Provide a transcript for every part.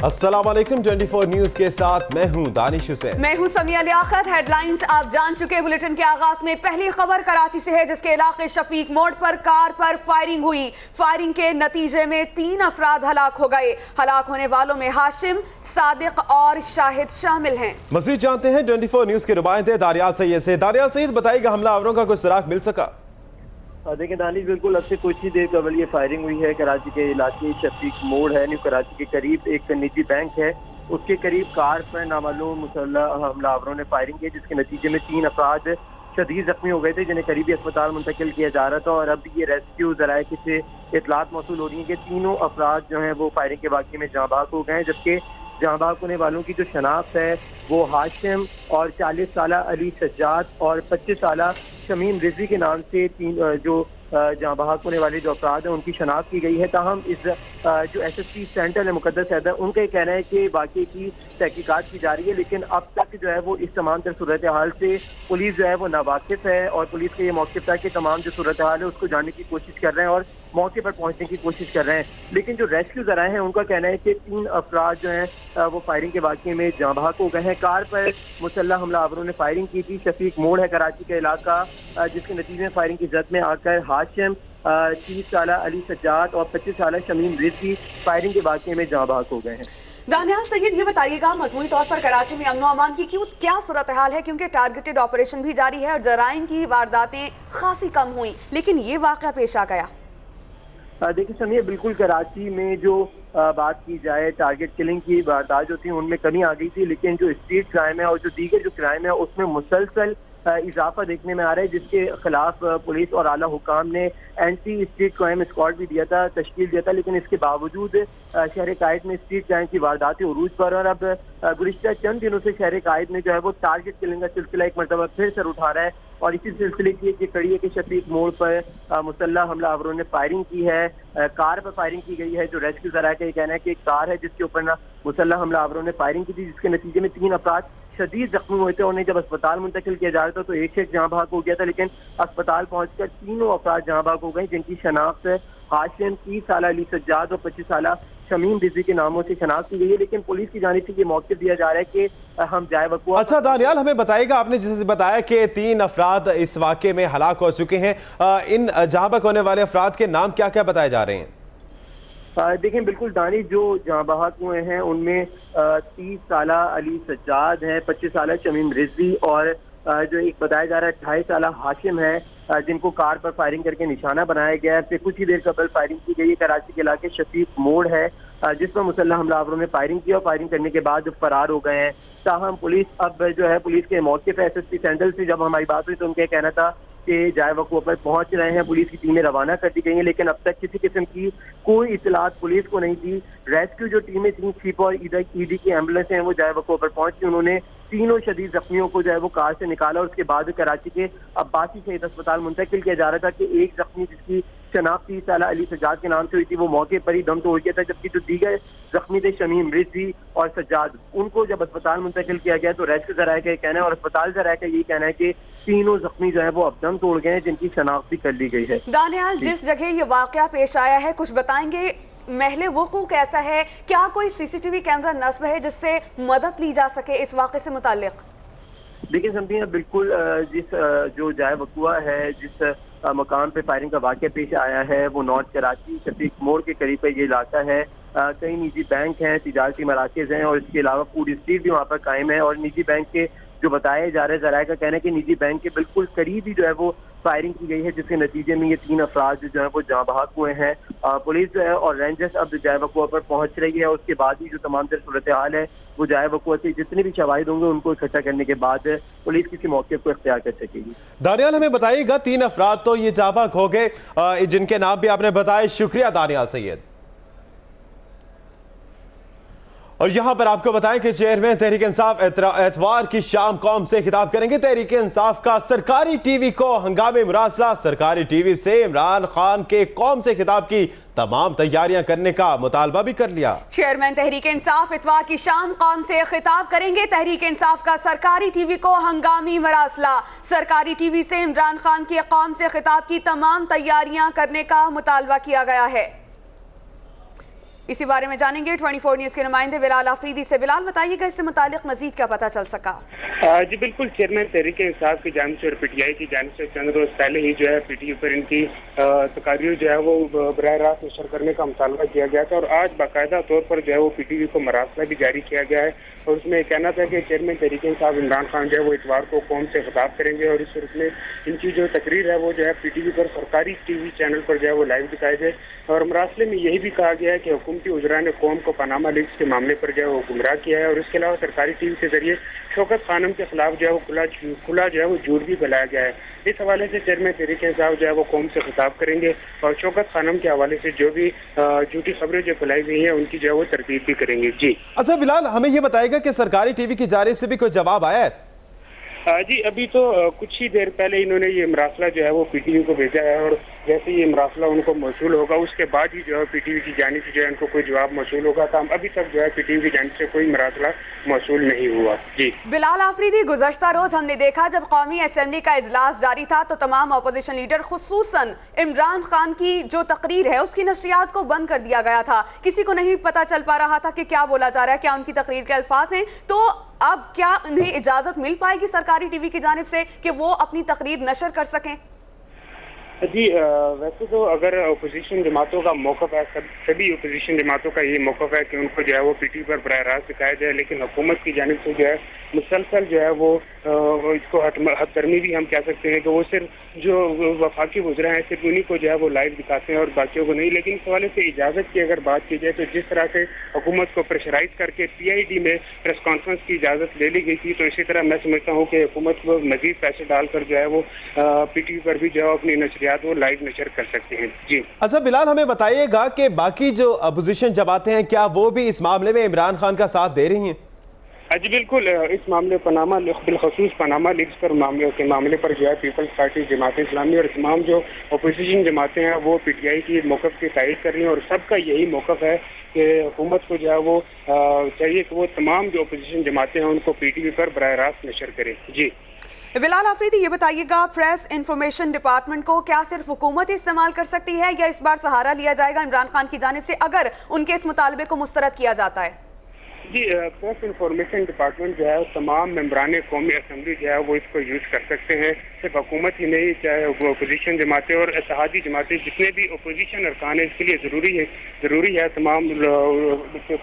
अस्सलाम वालेकुम 24 न्यूज के साथ मैं हूं दानिश हुसैन। मैं हूं समिया लियाकत। हेडलाइंस आप जान चुके। बुलेटिन के आगाज में पहली खबर कराची से है, जिसके इलाके शफीक मोड़ पर कार पर फायरिंग हुई। फायरिंग के नतीजे में 3 अफराद हलाक हो गए। हलाक होने वालों में हाशिम, सादिक और शाहिद शामिल हैं। मजीद जानते हैं 24 न्यूज के नुमाइंदे दारियाल सैयद से। दारियाल सैयद, बताइएगा हमलावरों का कुछ सुराग मिल सका? देखिए दानिश, बिल्कुल अब से कुछ ही देर कबल ये फायरिंग हुई है। कराची के इलाके शफीक मोड़ है, न्यू कराची के करीब एक निजी बैंक है, उसके करीब कार पर नामालूम मुसल्लह हमलावरों ने फायरिंग की, जिसके नतीजे में 3 अफराद शदीद जख्मी हो गए थे, जिन्हें करीबी अस्पताल मुंतकिल किया जा रहा था। और अब ये रेस्क्यू जराये से इतलात मौसूल हो रही है कि तीनों अफराद जो हैं वो फायरिंग के वाक़े में जाँ बाग हो गए हैं, जबकि जाँ बाग होने वालों की जो शनाख्त है वो हाशिम और 40 साला अली सज्जाद और 25 साला शमीम रिजवी के नाम से 3 जो जहाँ बहाक होने वाले जो अफराद हैं उनकी शनाख्त की गई है। ताहम इस जो SSP सेंटर है मुकद्दस हैदर, उनका ये कहना है कि वाकई की तहकीकात की जा रही है, लेकिन अब तक जो है वो इस तमाम तर सूरत हाल से पुलिस जो है वो नावाकिफ है। और पुलिस का ये मौक़िफ़ था कि तमाम जो सूरत हाल है उसको जानने की कोशिश कर रहे हैं और मौके पर पहुंचने की कोशिश कर रहे हैं। लेकिन जो रेस्क्यू ज़राए हैं उनका कहना है कि 3 अफराद जो हैं वो फायरिंग के वाक़े में जाँ बहक हो गए हैं। कार पर मुसल्लह हमलावरों ने फायरिंग की थी। शफीक मोड़ है कराची का इलाका, जिसके नतीजे में फायरिंग की जद में आकर हाशिम, 30 साला अली सज्जाद और 25 साला शमीम रिजवी फायरिंग के वाक़े में जाँ बहक हो गए हैं। दानियाल सैयद, ये बताइएगा मजमूई तौर पर कराची में अमन अमान की क्या सूरत हाल है, क्योंकि टारगेटेड ऑपरेशन भी जारी है और जराइम की वारदातें खासी कम हुई, लेकिन ये वाक़या पेश आ गया। देखिए समीर, बिल्कुल कराची में जो बात की जाए टारगेट किलिंग की वारदात जो थी उनमें कमी आ गई थी, लेकिन जो स्ट्रीट क्राइम है और जो दीगर जो क्राइम है उसमें मुसलसल इजाफा देखने में आ रहा है, जिसके खिलाफ पुलिस और आला हुकाम ने एंटी स्ट्रीट क्राइम स्क्वाड भी तश्कील दिया था। लेकिन इसके बावजूद शहर कायद में स्ट्रीट क्राइम की वारदातें उरूज पर, और अब गुज़िश्ता चंद दिनों से शहर कायद में जो है वो टारगेट किलिंग का सिलसिला एक मरतबा फिर सर उठा रहा है। और इसी सिलसिले की एक कड़ी है कि शफीक मोड़ पर मुसल्लह हमलावरों ने फायरिंग की है। कार पर फायरिंग की गई है। जो रेस्क्यू ज़राए का ये कहना है कि एक कार है जिसके ऊपर ना मुसल्लह हमलावरों ने फायरिंग की थी, जिसके नतीजे में 3 अफराद शदीद जख्मी हुए थे। उन्हें जब अस्पताल मुंतकिल किया जा रहा था तो एक जहाँ भाग हो गया था, लेकिन अस्पताल पहुंचकर 3 अफराद जहाँ भाग हो गए, जिनकी शनाख्त हाशिम, 30 साला अली सज्जाद और 25 साला शमीम रिजवी के नामों से शनाख्त की गई है। लेकिन पुलिस की जानिब से ये मौक़िफ़ दिया जा रहा है कि हम जाए वक़्त। अच्छा दानियाल, हमें बताइएगा, आपने जैसे बताया कि 3 अफराद इस वाक़े में हलाक हो चुके हैं, इन जहाँ भाग होने वाले अफराद के नाम क्या क्या बताए जा रहे हैं? देखें बिल्कुल दानिश, जो जहाँ बहक हुए हैं उनमें 30 साला अली सज्जाद है, 25 साला शमीम रिजवी और जो एक बताया जा रहा है 28 साला हाशिम है, जिनको कार पर फायरिंग करके निशाना बनाया गया है। फिर कुछ ही देर कबल फायरिंग की गई है। कराची के इलाके शफीक मोड़ है, जिस पर मुसल्लह हमलावरों ने फायरिंग की और फायरिंग करने के बाद फरार हो गए हैं। ताहम पुलिस अब जो है पुलिस के मौके पर SSP सेंट्रल से जब हमारी बात हुई तो उनका कहना था कि जाए वक़्त पर पहुंच रहे हैं, पुलिस की टीमें रवाना कर दी गई हैं, लेकिन अब तक किसी किस्म की कोई इतलात पुलिस को नहीं दी। रेस्क्यू जो टीमें थी, चीफ और ED की एम्बुलेंस हैं, वो जाए वक़्त पर पहुंची। उन्होंने तीनों शदीद जख्मियों को जो है वो कार से निकाला और उसके बाद कराची के अब्बासी शहीद अस्पताल मुंतकिल किया जा रहा था कि एक जख्मी जिसकी शनाख्त 30 साला अली सज्जाद के नाम से हुई थी वो मौके पर ही दम तोड़ गया था, जबकि जो दीगर जख्मी थे शमीम रिजवी और सज्जाद, उनको जब अस्पताल मुंतकिल किया गया तो रेस्क्यू ज़राए का कहना है और अस्पताल ज़राए का ये कहना है कि तीनों जख्मी जो है वो अब दम तोड़ गए हैं, जिनकी शनाख्त भी कर ली गई है। दानियाल, जिस जगह ये वाकया पेश आया है कुछ बताएंगे? महले वक़ूअ कैसा है? क्या कोई CCTV कैमरा नस्ब है जिससे मदद ली जा सके इस वाक़े से मुताल्लिक? देखिए समझिए, बिल्कुल जिस जो जाए वक़ूआ है, जिस मकाम पे फायरिंग का वाक़या पेश आया है वो नॉर्थ कराची शफीक मोड़ के करीब पे ये इलाका है। कई निजी बैंक हैं, तिजारती मराकज़ हैं और इसके अलावा फूड स्ट्रीट भी वहाँ पर कायम है। और निजी बैंक के जो बताए जा रहे ज़राए का कहना है कि निजी बैंक के बिल्कुल करीब ही जो है वो फायरिंग की गई है, जिसके नतीजे में ये 3 अफराद जो है वो जाँ बहक हुए हैं। पुलिस जो है और रेंजर्स अब जाए वक़ूआ पर पहुंच रही है। उसके बाद ही जो तमाम तर सूरत हाल है वो जाए वक़ूआ से जितने भी शवाहिद होंगे उनको इकट्ठा करने के बाद पुलिस किसी मौके को इख्तियार कर सकेगी। दानियाल, हमें बताइएगा, 3 अफराद तो ये जाँ बहक हो गए, जिनके नाम भी आपने बताए। शुक्रिया दानियाल सैयद। और यहां पर आपको बताएं कि चेयरमैन तहरीक इंसाफ एतवार की शाम कौम से खिताब करेंगे। तहरीक इंसाफ का सरकारी टीवी को हंगामी मुरासला। सरकारी टीवी से इमरान खान के कौम से खिताब की तमाम तैयारियां करने का मुतालबा भी कर लिया। चेयरमैन तहरीक इंसाफ इतवार की शाम कौम से खिताब करेंगे। तहरीक इंसाफ का सरकारी टीवी को हंगामी मरासला। सरकारी टीवी से इमरान खान की कौम से खिताब की तमाम तैयारियां करने का मुतालबा किया गया है। इसी बारे में जानेंगे 24 न्यूज के नुमाइंदे बिलाल आफरीदी से। बिलाल, बताइएगा इससे मुतालिक मजीद क्या पता चल सका? जी बिल्कुल, चेयरमैन तहरीक-ए-इंसाफ की जानिब से और पीटीआई की जानिब से चंद रोज पहले ही जो है पीटीयू पर इनकी तकारीर जो है वो बराह रास्त नशर करने का मुतालबा किया गया था और आज बाकायदा तौर पर जो है वो पीटीयू को मरासला भी जारी किया गया है और उसमें कहना था कि चेयरमैन तहरीक-ए-इंसाफ इमरान खान जो है वो इतवार को कौम से खिताब करेंगे और इस सूरत में इनकी जो तकरीर है वो जो है पीटीयू पर सरकारी टीवी चैनल पर जो है वो लाइव दिखाई गए और मरासले में यही भी कहा गया है कि हुकूमती उजरा ने कौम को पनामा लीक्स के मामले पर जो है वो गुमराह किया है और इसके अलावा सरकारी टीवी के जरिए शौकत खानम के खिलाफ जो है वो खुला जो है वो झूठ भी फैलाया गया है। इस हवाले से चेयरमैन तहरीक-ए-इंसाफ जो है वो कौम से खिताब करेंगे और शौकत खानम के हवाले से जो भी झूठी खबरें जो फैलाई गई हैं उनकी जो है वो तरतीब भी करेंगे। जी अच्छा बिलाल, हमें ये बताएगा कि सरकारी टीवी की जानिब से भी कोई जवाब आया है? जी अभी तो कुछ ही देर पहले इन्होंने ये मरासला जो है वो पीटीयू को भेजा है और जैसे ये मरासला उनको मौसूल होगा उसके बाद ही जो है पीटीयू की जानिब से जो है उनको कोई जवाब मौसूल होगा। तो अभी तक जो है पीटीयू की जानिब से कोई मरासला मौसूल नहीं हुआ। जी बिलाल आफरीदी, गुज़श्ता रोज हमने देखा जब कौमी असेंबली का इजलास जारी था तो तमाम अपोजिशन लीडर खुसूसन इमरान खान की जो तकरीर है उसकी नशरियात को बंद कर दिया गया था। किसी को नहीं पता चल पा रहा था कि क्या बोला जा रहा है, क्या उनकी तकरीर के अल्फाज हैं। तो अब क्या उन्हें इजाजत मिल पाएगी सरकारी टीवी की जानिब से कि वो अपनी तकरीर नशर कर सकें? जी वैसे तो अगर अपोजिशन जमातों का मौक़िफ़ है, सभी अपोजिशन जमातों का ये मौक़िफ़ है कि उनको जो है वो पीटीयू पर बराह रास्त दिखाया जाए, लेकिन हुकूमत की जानिब से जो है मुसलसल जो है वो इसको हदतरमी भी हम कह सकते हैं कि वो सिर्फ जो वफाकी वज़रा हैं सिर्फ उन्हीं को जो है वो लाइव दिखाते हैं और बाकियों को नहीं। लेकिन इस हवाले से इजाज़त की अगर बात की जाए तो जिस तरह से हुकूमत को प्रेशराइज करके PID में प्रेस कॉन्फ्रेंस की इजाज़त ले ली गई थी, तो इसी तरह मैं समझता हूँ कि हुकूमत को मज़ीद पैसे डालकर जो है वो पीटीयू पर भी जो है अपनी नशरियात वो लाइव नशर कर सकते हैं। जी अच्छा बिलाल, हमें बताइएगा कि बाकी जो अपोजिशन जमातें हैं क्या वो भी इस मामले में इमरान खान का साथ दे रही हैं? जी बिल्कुल, इस मामले बिलखसूस पनामा लीक्स पर मामले पर जो है पीपल्स पार्टी, जमात इस्लामी और तमाम जो अपोजिशन जमातें हैं वो PTI की मौक़िफ़ की तायीद कर रही हैं और सबका यही मौक़िफ़ है कि हुकूमत को जो है वो चाहिए कि वो तमाम जो अपोजिशन जमातें हैं उनको PTV पर बराह रास्त नशर करें। जी बिलाल आफरीदी, ये बताइएगा प्रेस इंफॉर्मेशन डिपार्टमेंट को क्या सिर्फ हुकूमत इस्तेमाल कर सकती है या इस बार सहारा लिया जाएगा इमरान खान की जानिब से अगर उनके इस मुतालबे को मुस्तरद किया जाता है? जी प्रेस इंफॉर्मेशन डिपार्टमेंट जो है तमाम मेम्बरान कौमी असम्बली जो है वो इसको यूज़ कर सकते हैं। सिर्फ हुकूमत ही नहीं, चाहे अपोजिशन जमातें और इत्तेहादी जमातें जितने भी अपोजिशन अरकान है इसके लिए ज़रूरी है तमाम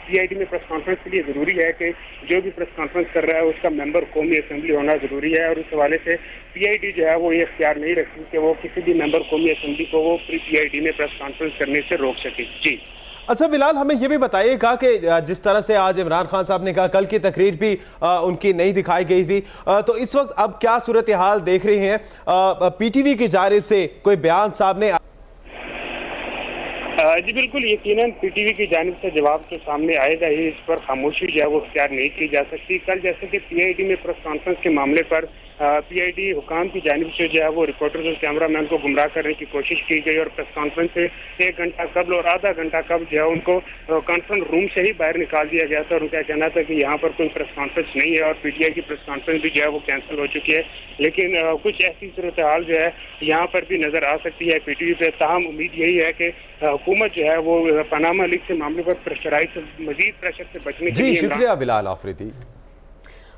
PID में प्रेस कॉन्फ्रेंस के लिए ज़रूरी है कि जो भी प्रेस कॉन्फ्रेंस कर रहा है उसका मेंबर कौमी असम्बली होना ज़रूरी है और इस हवाले से PID जो है वो ये इख्तियार नहीं रखती कि वो किसी भी मेंबर कौमी असम्बली को वो PID में प्रेस कॉन्फ्रेंस करने से रोक सके। जी अच्छा बिलाल, हमें यह भी बताइएगा कि जिस तरह से आज इमरान खान साहब ने कहा कल की तकरीर भी उनकी नहीं दिखाई गई थी, तो इस वक्त अब क्या सूरत हाल देख रही हैं? PTV की जानिब से कोई बयान सामने? जी बिल्कुल, यकीनन PTV की जानिब से जवाब तो सामने आएगा ही, इस पर खामोशी जो है वो इख्तियार नहीं की जा सकती। कल जैसे कि PID में प्रेस कॉन्फ्रेंस के मामले पर PID हुकाम की जानिब से जो है वो रिपोर्टर्स और कैमरामैन को गुमराह करने की कोशिश की गई और प्रेस कॉन्फ्रेंस से 1 घंटा कबल और आधा घंटा कबल जो है उनको कॉन्फ्रेंस रूम से ही बाहर निकाल दिया गया था और उनका कहना था कि यहाँ पर कोई प्रेस कॉन्फ्रेंस नहीं है और PTI की प्रेस कॉन्फ्रेंस भी जो है वो कैंसिल हो चुकी है। लेकिन कुछ ऐसी सूरत हाल जो है यहाँ पर भी नज़र आ सकती है PTV पे। ताहम उम्मीद यही है कि हुकूमत जो है वो पनामा लीक के मामले पर प्रेशराइज मजीद प्रेशर से बचने के लिए। शुक्रिया बिलाल आफरीदी।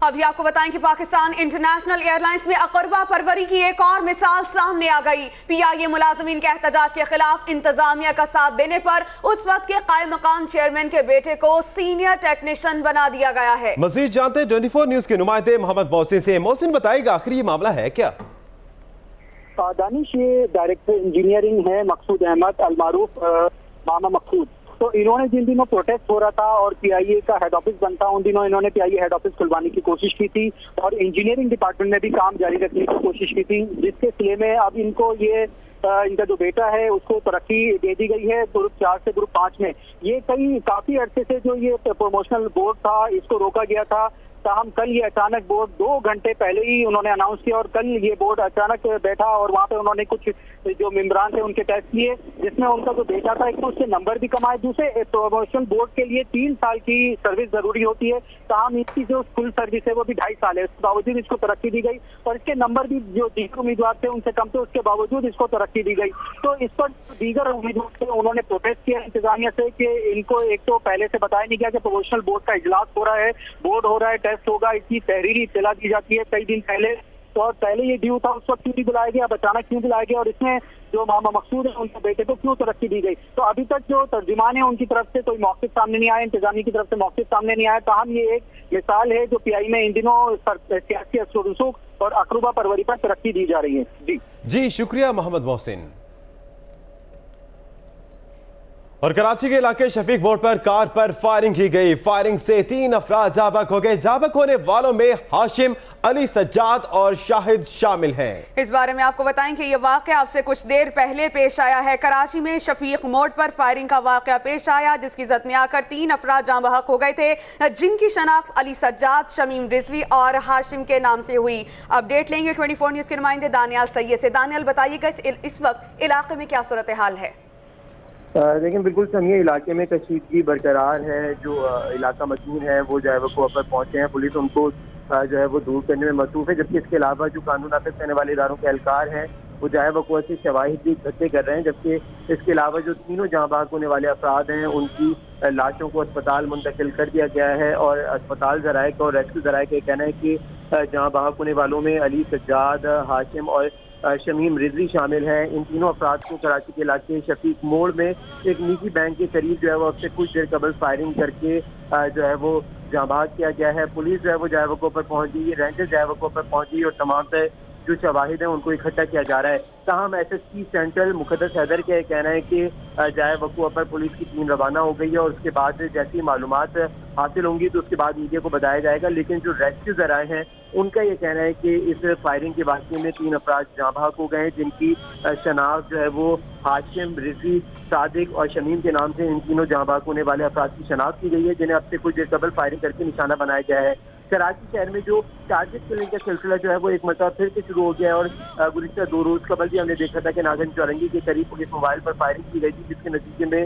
अभी आपको बताएं कि पाकिस्तान इंटरनेशनल एयरलाइंस में अकरबा परवरी की एक और मिसाल सामने आ गई। PIA मुलाजमीन के एहतजाज के खिलाफ इंतजामिया का साथ देने पर उस वक्त के कायम मकाम चेयरमैन के बेटे को सीनियर टेक्नीशियन बना दिया गया है। मजीद जानते हैं 24 न्यूज के नुमाइंदे मोहम्मद मोहसिन से। मोहसिन, बताएगा आखिर ये मामला है क्या? दानिश, ये डायरेक्टर इंजीनियरिंग है मकसूद अहमद अलमारूफ मामा मकसूद। तो इन्होंने जिन दिनों प्रोटेस्ट हो रहा था और PIA का हेड ऑफिस बनता उन दिनों इन्होंने PIA हेड ऑफिस खुलवाने की कोशिश की थी और इंजीनियरिंग डिपार्टमेंट में भी काम जारी रखने की कोशिश की थी, जिसके सिले में अब इनको ये इनका जो बेटा है उसको तरक्की दे दी गई है ग्रुप 4 से ग्रुप 5 में। ये काफी अरसे से जो ये प्रमोशनल बोर्ड था इसको रोका गया था ताहम कल ये अचानक बोर्ड 2 घंटे पहले ही उन्होंने अनाउंस किया और कल ये बोर्ड अचानक बैठा और वहाँ पे उन्होंने कुछ जो मेंबरान थे उनके टेस्ट लिए, जिसमें उनका जो डेटा था एक तो उससे नंबर भी कमाए, दूसरे प्रमोशन बोर्ड के लिए 3 साल की सर्विस जरूरी होती है, ताहम इसकी जो फुल सर्विस है वो भी 2.5 साल है, उसके बावजूद इसको तरक्की दी गई और इसके नंबर भी जो दीगर उम्मीदवार थे उनसे कम थे, उसके बावजूद इसको तरक्की दी गई। तो इस पर दीगर उम्मीदवार थे उन्होंने प्रोटेस्ट किया इंतजामिया से कि इनको एक तो पहले से बताया नहीं गया कि प्रोमोशनल बोर्ड का इजलास हो रहा है, बोर्ड हो रहा है, टेस्ट होगा, इसकी तहरीरी इत्तला दी जाती है कई दिन पहले, तो और पहले ये ड्यू था उस वक्त क्यों नहीं बुलाया गया, अब अचानक क्यों बुलाया गया और इसमें जो मोहम्मद मकसूद है उनके बेटे को क्यों तरक्की दी गई। तो अभी तक जो तर्जुमान है उनकी तरफ से कोई मौक़िफ़ सामने नहीं आया, इंतजामी की तरफ से मौक़िफ़ सामने नहीं आया। ताहम ये एक मिसाल है जो पीआई में इन दिनों सियासी असर-ओ-रसूख और अक़रबा परवरी पर तरक्की दी जा रही है। जी शुक्रिया मोहम्मद मोहसिन। और कराची के इलाके शफीक बोर्ड पर कार पर फायरिंग की गई, फायरिंग से 3 अफराद जाबक हो गए। जाबक होने वालों में हाशिम, अली सज्जाद और शाहिद शामिल हैं। इस बारे में आपको बताएं कि यह वाकया आपसे कुछ देर पहले पेश आया है। कराची में शफीक मोड़ पर फायरिंग का वाकया पेश आया जिसकी जद में आकर 3 अफराद जाँ बहक हो गए थे, जिनकी शनाख्त अली सज्जाद, शमीम रिजवी और हाशिम के नाम से हुई। अपडेट लेंगे 24 न्यूज़ के नुमाइंदे दानियाल सैयद से। दानियाल बताइएगा इस वक्त इलाके में क्या सूरत हाल है? लेकिन बिल्कुल सही इलाके में कशीदगी बरकरार है, जो इलाका मजमून है वो जो है वो पर पहुंचे हैं, पुलिस उनको जो है वो दूर करने में मसरूफ है, जबकि इसके अलावा जो कानून नाफिज करने वाले इदारों के एहलकार हैं वो जो है वो से शवाहिद भी इकट्ठे कर रहे हैं, जबकि इसके अलावा जो तीनों जहाँ बहक होने वाले अफराद हैं उनकी लाशों को अस्पताल मुंतकिल कर दिया गया है और अस्पताल ज़राए का और रेस्क्यू ज़राए का कहना है कि जहाँ बहक होने वालों में अली सज्जाद, हाशिम और शमीम रिजवी शामिल हैं। इन तीनों अफराद को कराची के इलाके शफीक मोड़ में एक निजी बैंक के करीब जो है वो अब से कुछ देर कबल फायरिंग करके जो है वो जाँ बहक किया गया है। पुलिस जो है वो जायवकों पर पहुंच गई, रेंजर्स जायवकों पर पहुंच गई और तमाम से जो शवाहिद हैं उनको इकट्ठा किया जा रहा है। ताहम SSP सेंट्रल मुक़द्दस हैदर का कहना है कि जायवकों पर पुलिस की टीम रवाना हो गई है और उसके बाद जैसी मालूमात हासिल होंगी तो उसके बाद मीडिया को बताया जाएगा। लेकिन जो रेस्क्यू ज़राए हैं उनका ये कहना है कि इस फायरिंग के वाक़े में 3 अफराद जाँ बहक हो गए हैं, जिनकी शनाख्त जो है वो हाशिम, रिजवी, सादिक और शमीम के नाम से इन तीनों जाँ बहक होने वाले अफराद की शनाख्त की गई है, जिन्हें अब से कुछ देर कबल फायरिंग करके निशाना बनाया गया है। कराची शहर में जो टारगेट किलिंग का सिलसिला जो है वो एक मरतबा फिर से शुरू हो गया है और गुज़िश्ता 2 रोज़ कबल भी हमने देखा था कि नागन चौरंगी के करीब पुलिस मोबाइल पर फायरिंग की गई थी, जिसके नतीजे में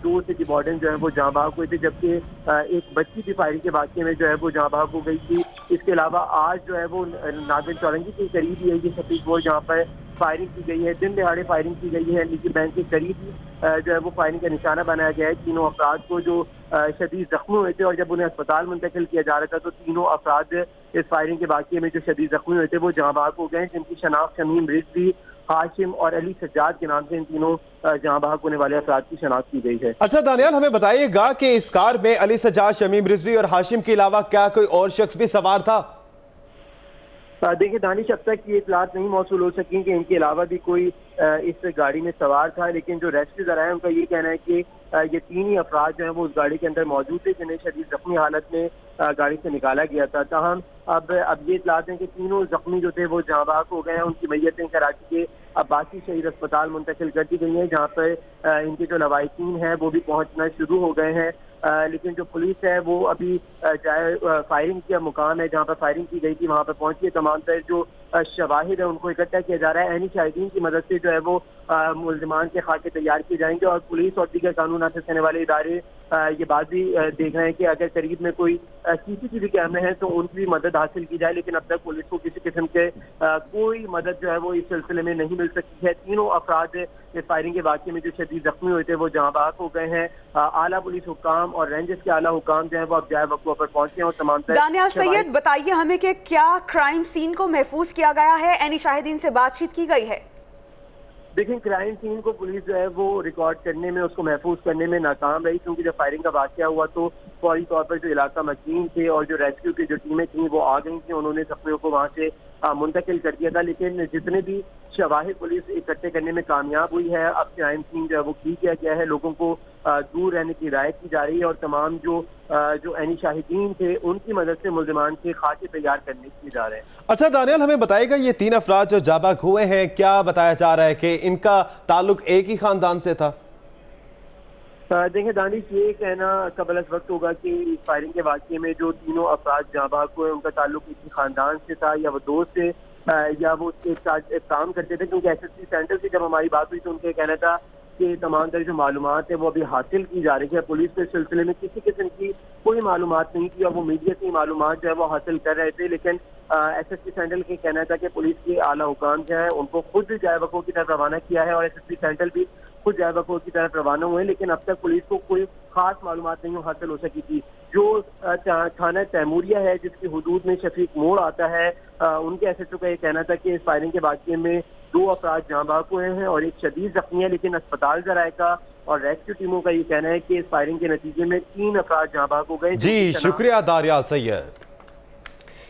2 सिटी वार्डन जो है वो जाँ बहक हुए थे, जबकि एक बच्ची भी फायरिंग के वाक़े में जो है वो जाँ बहक हो गई थी। इसके अलावा आज जो है वो नागन चौरंगी के करीब ही है ये शफीक बोर्ड जहाँ पर फायरिंग की गई है, दिन दिहाड़े फायरिंग की गई है, निजी बैंक के करीब ही जो है वो फायरिंग का निशाना बनाया गया है। तीनों अफराद को जो शदीद जख्मी हुए थे और जब उन्हें अस्पताल मुंतकिल किया जा रहा था तो तीनों अफराद इस फायरिंग के वाक़े में जो शदीद जख्मी हुए थे वो जाँ बहक हो गए, जिनकी शनाख्त शमीम रिजवी, हाशिम और अली सज्जाद के नाम से इन तीनों जाँ बहक होने वाले अफराद की शनाख्त की गई है। अच्छा दानियाल, हमें बताइएगा कि इस कार में अली सज्जाद, शमीम रिजवी और हाशिम के अलावा क्या कोई और शख्स भी सवार था? देखिए दानिश, अब तक ये इतलात नहीं मौसूल हो सकी कि इनके अलावा भी कोई इस गाड़ी में सवार था, लेकिन जो रेस्क्यू ज़राए हैं उनका ये कहना है कि ये 3 ही अफराद जो हैं वो उस गाड़ी के अंदर मौजूद थे, जिन्हें शदीद जख्मी हालत में गाड़ी से निकाला गया था। ताहम अब ये इतलात हैं कि तीनों जख्मी जो थे वो जाँ बहक हो गए हैं, उनकी मैयतें कराची के अब्बासी शहीद अस्पताल मुंतकिल कर दी गई हैं, जहाँ पर इनके जो लवाहिकीन हैं वो भी पहुँचना शुरू हो गए हैं। लेकिन जो पुलिस है वो अभी फायरिंग का मुकाम है जहाँ पर फायरिंग की गई थी वहाँ पर पहुंची है। तमाम तरह जो शवाहिद है उनको इकट्ठा किया जा रहा है। ऐनी शाहिदीन की मदद से जो है वो मुल्जिमान के खाके तैयार किए जाएंगे और पुलिस और दीगर कानून नाफिज करने वाले इदारे ये बात भी देख रहे हैं कि अगर करीब में कोई CCTV कैमरे हैं तो उनकी भी मदद हासिल की जाए, लेकिन अब तक पुलिस को किसी किस्म के कोई मदद जो है वो इस सिलसिले में नहीं मिल सकती है। तीनों अफराद इस फायरिंग के वाक़े में जो शदीद जख्मी हुए थे वो जाँ बहक हो गए हैं। आला पुलिस हुक्काम और रेंजर्स के आला हुक्काम जो है वो अब जाए वक़्तों पर पहुंचे हैं और तमाम दानियाल सैयद बताइए हमें कि क्या क्राइम सीन को महफूज किया गया है, ऐनी शाहिदीन से बातचीत की गई है? देखिए, क्राइम सीन को पुलिस जो है वो रिकॉर्ड करने में, उसको महफूज करने में नाकाम रही, क्योंकि जब फायरिंग का वाक़या हुआ तो फौरी तौर पर जो इलाका मकीन थे और जो रेस्क्यू की जो टीमें थी वो आ गई थी, उन्होंने जख्मियों को वहाँ से मुंतकिल कर दिया था। लेकिन जितने भी शवाहिद पुलिस इकट्ठे करने में कामयाब हुई है, अब क्राइम सीन जो है वो ठीक किया गया है, लोगों को दूर रहने की हिदायत की जा रही है और तमाम जो ऐनी शाहिदीन थे उनकी मदद से मुल्जिमान के खाके तैयार करने की जा रहे हैं। अच्छा दानियाल, हमें बताएगा ये 3 अफराद जो जाँ बहक हुए हैं, क्या बताया जा रहा है कि इनका ताल्लुक एक ही खानदान से था? देखिए दानिश, ये कहना कबल अज़ वक्त होगा कि इस फायरिंग के वाक़ये में जो तीनों अफराद जहाँ भाग हुए उनका ताल्लुक किसी खानदान से था या वो दोस्त से या वो एक काम करते थे, क्योंकि SSP सेंटर से जब हमारी बात हुई तो उनका कहना था कि तमाम तरह जो मालूमात है वो अभी हासिल की जा रही है। पुलिस के सिलसिले में किसी किस्म की कोई मालूमात नहीं थी और वो मीडिया से मालूमात जो है वो हासिल कर रहे थे, लेकिन SSP सेंट्रल के कहना था कि पुलिस के आला हुकाम जो है उनको खुद जायबको की तरफ रवाना किया है और SSP सेंट्रल भी खुद जायबको की तरफ रवाना हुए, लेकिन अब तक पुलिस को कोई खास मालूमात नहीं हासिल हो सकी थी। जो थाना तैमूरिया है जिसकी हुदूद में शफीक मोड़ आता है, उनके SHO का ये कहना था कि इस फायरिंग के वाक़ये में 2 अफराद जाँ बाग हुए हैं और एक शदीद जख्मी है, लेकिन अस्पताल ज़राइका और रेस्क्यू टीमों का ये कहना है कि इस फायरिंग के नतीजे में 3 अफराद जाँ बाग हो गए। जी शुक्रिया दारियाल सैयद।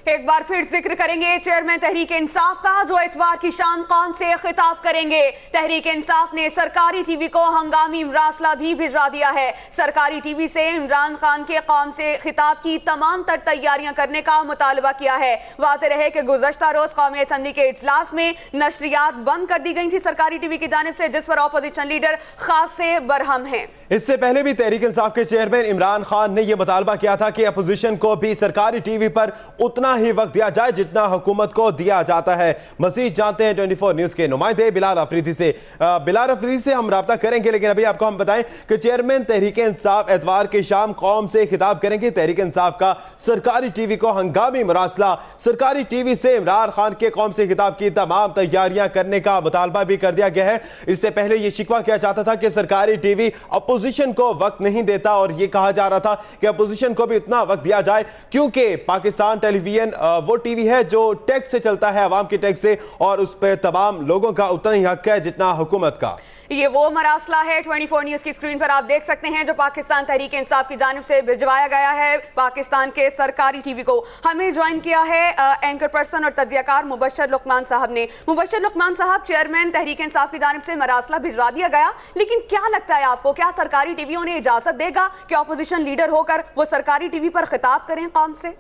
एक बार फिर जिक्र करेंगे चेयरमैन तहरीक इंसाफ का, जो इतवार की शाम कौम से खिताब करेंगे। तहरीक इंसाफ ने सरकारी टीवी को हंगामी मरासला भी भिजवा दिया है। सरकारी टीवी से इमरान खान के कौम से खिताब की तमाम तर तैयारियां करने का मुतालबा किया है। वाज़ेह रहे कि गुज़श्ता रोज कौमी असम्बली के इजलास में नशरियात बंद कर दी गई थी सरकारी टीवी की जानिब से, जिस पर अपोजिशन लीडर खास से बरहम है। इससे पहले भी तहरीक इंसाफ के चेयरमैन इमरान खान ने यह मुतालबा किया था कि अपोजिशन को भी सरकारी टीवी पर उतना ही वक्त दिया जाए जितना हुकूमत को दिया जाता है। मजीद जानते हैं 24 न्यूज के नुमाइंदे बिलाल अफरीदी से। बिलाल अफरीदी से हम राब्ता करेंगे, लेकिन अभी आपको हम बताएं कि चेयरमैन तहरीक इंसाफ एतवार की शाम कौम से खिताब करेंगे। तहरीक इंसाफ का सरकारी टीवी को हंगामी मरासला, सरकारी टीवी से इमरान खान के कौम से खिताब की तमाम तैयारियां करने का मुतालबा भी कर दिया गया है। इससे पहले यह शिकवा किया जाता था कि सरकारी टीवी अपोजिशन को वक्त नहीं देता और यह कहा जा रहा था कि अपोजिशन को भी उतना वक्त दिया जाए, क्योंकि पाकिस्तान टेलीविजन वो टीवी है जो टैक्स से चलता है, अवाम के टैक्स से, और उस पर तमाम लोगों का उतना ही हक है जितना हुकूमत का। ये वो मरासला है 24 न्यूज की स्क्रीन पर आप देख सकते हैं जो पाकिस्तान तहरीक इंसाफ की जानिब से भिजवाया गया है पाकिस्तान के सरकारी टीवी को। हमें ज्वाइन किया है एंकर पर्सन और तज्जियाकार मुबशर लुकमान साहब ने। मुबशर लुकमान साहब, चेयरमैन तहरीक इंसाफ की जानिब से मरासला भिजवा दिया गया, लेकिन क्या लगता है आपको, क्या सरकारी टीवी उन्हें इजाजत देगा कि अपोजिशन लीडर होकर वो सरकारी टीवी पर खिताब करें कौम से?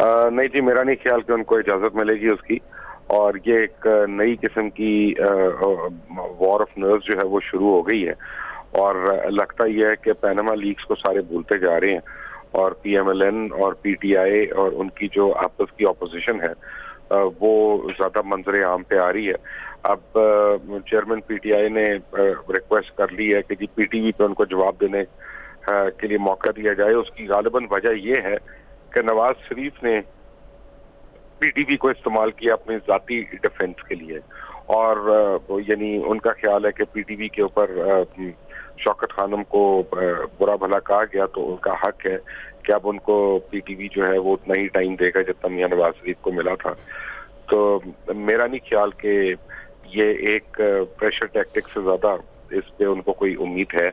नहीं जी, मेरा नहीं ख्याल कि उनको इजाजत मिलेगी उसकी, और ये एक नई किस्म की वॉर ऑफ नर्व्स जो है वो शुरू हो गई है। और लगता यह है कि पैनामा लीक्स को सारे भूलते जा रहे हैं और PMLN और PTI और उनकी जो आपस की ऑपोजिशन है वो ज्यादा मंजर आम पे आ रही है। अब चेयरमैन PTI ने रिक्वेस्ट कर ली है कि जी PTV पे उनको जवाब देने के लिए मौका दिया जाए। उसकी गालिबन वजह यह है कि नवाज शरीफ ने PTV को इस्तेमाल किया अपने जाती डिफेंस के लिए, और यानी उनका ख्याल है कि PTV के ऊपर शौकत खानम को बुरा भला कहा गया तो उनका हक है कि अब उनको PTV जो है वो उतना ही टाइम देगा जितना मियां नवाज शरीफ को मिला था। तो मेरा नहीं ख्याल कि ये एक प्रेशर टैक्टिक से ज्यादा इस पे उनको कोई उम्मीद है,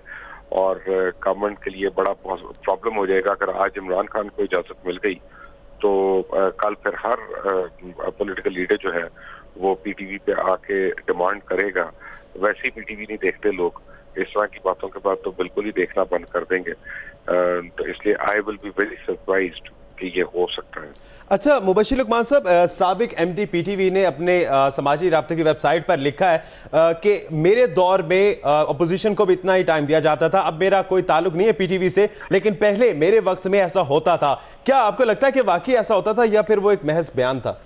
और गवर्नमेंट के लिए बड़ा प्रॉब्लम हो जाएगा अगर आज इमरान खान को इजाजत मिल गई तो कल फिर हर पॉलिटिकल लीडर जो है वो PTV पे आके डिमांड करेगा। वैसे ही PTV नहीं देखते लोग, इस तरह की बातों के बाद तो बिल्कुल ही देखना बंद कर देंगे। तो इसलिए I will be very surprised कि ये हो सकता है। अच्छा मुबशिर लुकमान साहब, साबिक MD PTV ने अपने समाजी राब्ते की वेबसाइट पर लिखा है कि मेरे दौर में अपोजिशन को भी इतना ही टाइम दिया जाता था, अब मेरा कोई ताल्लुक नहीं है PTV से, लेकिन पहले मेरे वक्त में ऐसा होता था। क्या आपको लगता है कि वाकई ऐसा होता था या फिर वो एक महज बयान था?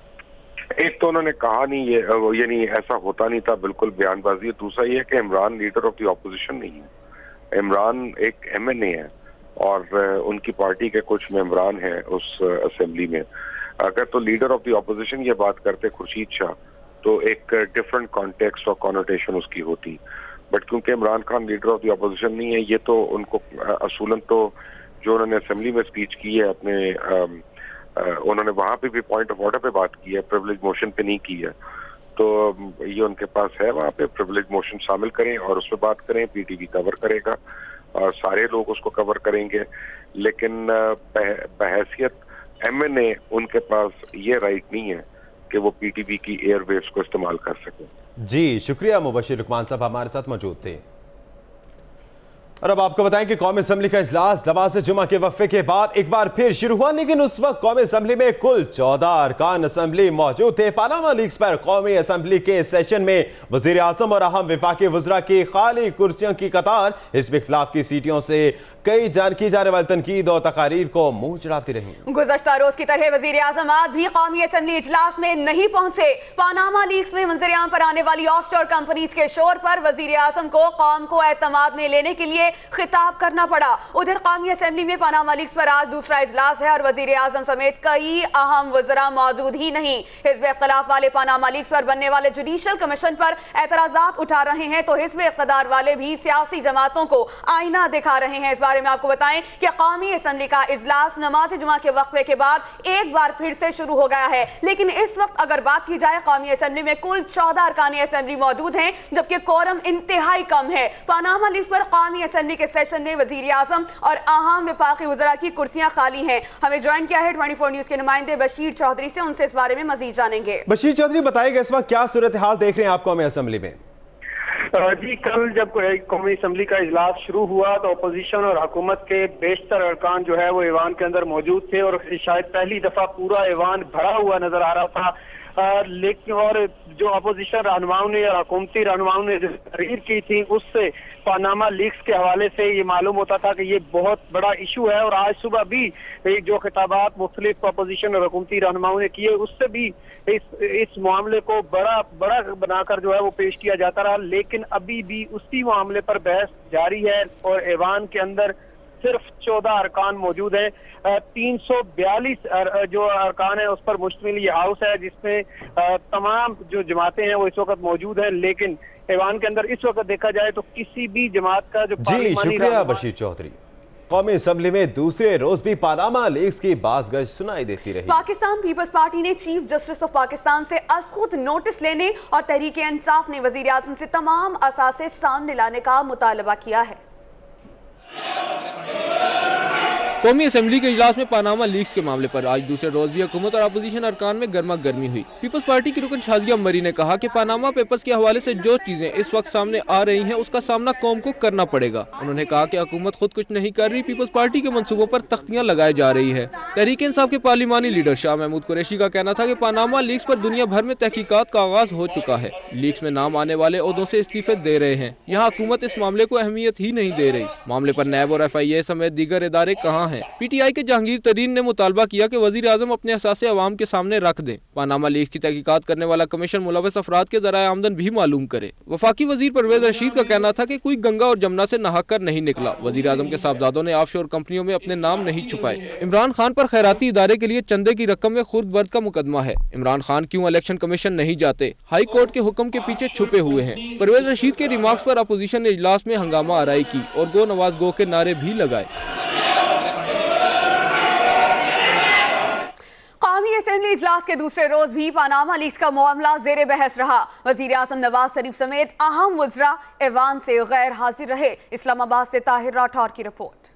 एक तो उन्होंने कहा नहीं, ये यानी ऐसा होता नहीं था, बिल्कुल बयानबाजी है। दूसरा ये है कि Imran leader of the opposition नहीं है, इमरान एक MNA है और उनकी पार्टी के कुछ मेंबरान हैं उस असेंबली में। अगर तो लीडर ऑफ द ऑपोजिशन ये बात करते खुर्शीद शाह तो एक डिफरेंट कॉन्टेक्स्ट और कॉनोटेशन उसकी होती, बट क्योंकि Imran Khan leader of the opposition नहीं है, ये तो उनको असूलन तो जो उन्होंने असेंबली में स्पीच की है अपने उन्होंने वहां पे भी पॉइंट ऑफ ऑर्डर पे बात की है, प्रिविलेज मोशन पे नहीं की है। तो ये उनके पास है, वहां पे प्रिविलेज मोशन शामिल करें और उस पर बात करें, PTV कवर करेगा और सारे लोग उसको कवर करेंगे, लेकिन बहैसियत MNA उनके पास ये राइट नहीं है कि वो PTV की एयरवेव्स को इस्तेमाल कर सके। जी शुक्रिया मुबशिर लुकमान साहब हमारे साथ मौजूद थे। और अब आपको बताएं कि कौमी असम्बली का इजलास नमाज जुमा के वक्फे के बाद एक बार फिर शुरू हुआ, लेकिन उस वक्त कौमी असम्बली में कुल 14 अरकान असम्बली मौजूद थे। पनामा लीक्स पर कौमी असम्बली के सेशन में वजीर आजम और अहम वफाकी वज़रा की खाली कुर्सियों की कतार हिज़्ब इख्तिलाफ की सीटियों से कई की जाने वाली तनकीद और तकारीर को मुंह चढ़ाती रही। गुज़श्ता रोज की तरह वजीर आजम आज भी कौमी असम्बली इजलास में नहीं पहुंचे। पनामा लीक्स में मंजरियाम पर आने वाली ऑफशोर कंपनीज के शोर पर वजीर आजम को कौम को एतमाद में लेने के लिए खिताब करना पड़ा। उधर कौमी असम्बली में पनामा लीक्स पर आज दूसरा इजलास है और वजीर आजम समेत कई अहम वज़रा मौजूद ही नहीं। हिज़्ब इख्तिलाफ वाले पनामा लीक्स पर बनने वाले जुडिशल कमीशन पर एतराजात उठा रहे हैं, तो हिज़्ब इक़्तिदार वाले भी सियासी जमातों को आईना दिखा रहे हैं। इस बारे में आपको बताएं कि कौमी असम्बली का इजलास नमाज जुमा के वक्फे के बाद एक बार फिर से शुरू हो गया है, लेकिन इस वक्त अगर बात की जाए कौमी असम्बली में कुल 14 अरकान असम्बली मौजूद हैं, जबकि कोरम इंतहाई कम है। पनामा लीक्स पर कौमी असम्बली के सेशन में वजीर आजम और अहम वफाकी वज़रा की कुर्सियां खाली हैं। हमें ज्वाइन किया है 24 न्यूज के नुमाइंदे बशीर चौधरी से, उनसे इस बारे में मजीद जानेंगे। बशीर चौधरी, बताइएगा इस वक्त क्या सूरत हाल देख रहे हैं आप कौमी असम्बली में? जी, कल जब कौमी असम्बली का इजलास शुरू हुआ तो अपोजिशन और हुकूमत के बेशतर अरकान जो है वो ऐवान के अंदर मौजूद थे और शायद पहली दफा पूरा ऐवान भरा हुआ नजर आ रहा था। लेकिन और जो अपोजिशन रहनुमाओं ने और हुकूमती रहनुमाओं ने जो तहरीर की थी उससे पनामा लीक्स के हवाले से ये मालूम होता था कि ये बहुत बड़ा इशू है। और आज सुबह भी जो खिताबात मुख्तलिफ अपोजिशन और हुकूमती रहनुमाओं ने किए उससे भी इस मामले को बड़ा बनाकर जो है वो पेश किया जाता रहा, लेकिन अभी भी उसी मामले पर बहस जारी है और ऐवान के अंदर सिर्फ 14 अरकान मौजूद हैं। 342 जो अरकान है उस पर मुश्तमिल ये हाउस है जिसमें तमाम जो जमातें हैं वो इस वक्त मौजूद हैं, लेकिन ऐवान के अंदर इस वक्त देखा जाए तो किसी भी जमात का जो जी शुक्रिया बशीर चौधरी। कौमी असम्बली में दूसरे रोज भी पनामा लीक्स की बाज़गश सुनाई देती रही। पाकिस्तान पीपल्स पार्टी ने चीफ जस्टिस ऑफ पाकिस्तान से खुद नोटिस लेने और तहरीक इंसाफ ने वजीर आजम से तमाम असासे सामने लाने का मुतालबा किया है। कौमी असम्बली के इजलास में पनामा लीक्स के मामले पर आज दूसरे रोज भी हुकूमत और अपोजिशन अरकान में गर्मा गर्मी हुई। पीपल्स पार्टी की रुकन शाजिया मरी ने कहा कि पनामा पेपर्स के हवाले से जो चीजें इस वक्त सामने आ रही हैं उसका सामना कौम को करना पड़ेगा। उन्होंने कहा कि हुकूमत खुद कुछ नहीं कर रही, पीपल्स पार्टी के मंसूबों पर तख्तियां लगाई जा रही है। तहरीक इंसाफ के पार्लिमानी लीडर शाह महमूद कुरैशी का कहना था कि पनामा लीक्स पर दुनिया भर में तहकीकात का आगाज हो चुका है। लीक्स में नाम आने वाले ओहदों से इस्तीफे दे रहे हैं। यहाँ हुकूमत इस मामले को अहमियत ही नहीं दे रही। मामले पर नैब और FIA समेत दीगर इदारे कहाँ हैं? PTI के जहांगीर तरीन ने मुतालबा किया कि वजीर आजम अपने असासे अवाम के सामने रख दें। पनामा लीक्स की तहकीकात करने वाला कमीशन मुलव्वस अफराद के ज़राए आमदन भी मालूम करे। वफाकी वजीर परवेज रशीद का कहना था कि कोई गंगा और जमुना से नहाकर नहीं निकला। वजीर आजम के साहबजादों ने ऑफशोर कंपनियों में अपने नाम नहीं छुपाए। इमरान खान पर खैराती इदारे के लिए चंदे की रकम में खुर्द बर्द का मुकदमा है। इमरान खान क्यों इलेक्शन कमीशन नहीं जाते? हाई कोर्ट के हुक्म के पीछे छुपे हुए हैं। परवेज रशीद के रिमार्क्स पर अपोजिशन ने इजलास में हंगामा आराई की और गो नवाज गो के नारे भी लगाए। कौमी असम्बली इजलास के दूसरे रोज भी पनामा लीक्स का मामला जेर बहस रहा। वजीर आजम नवाज शरीफ समेत अहम वज़रा ऐवान से गैर हाजिर रहे। इस्लामाबाद से ताहिर राठौर की रिपोर्ट।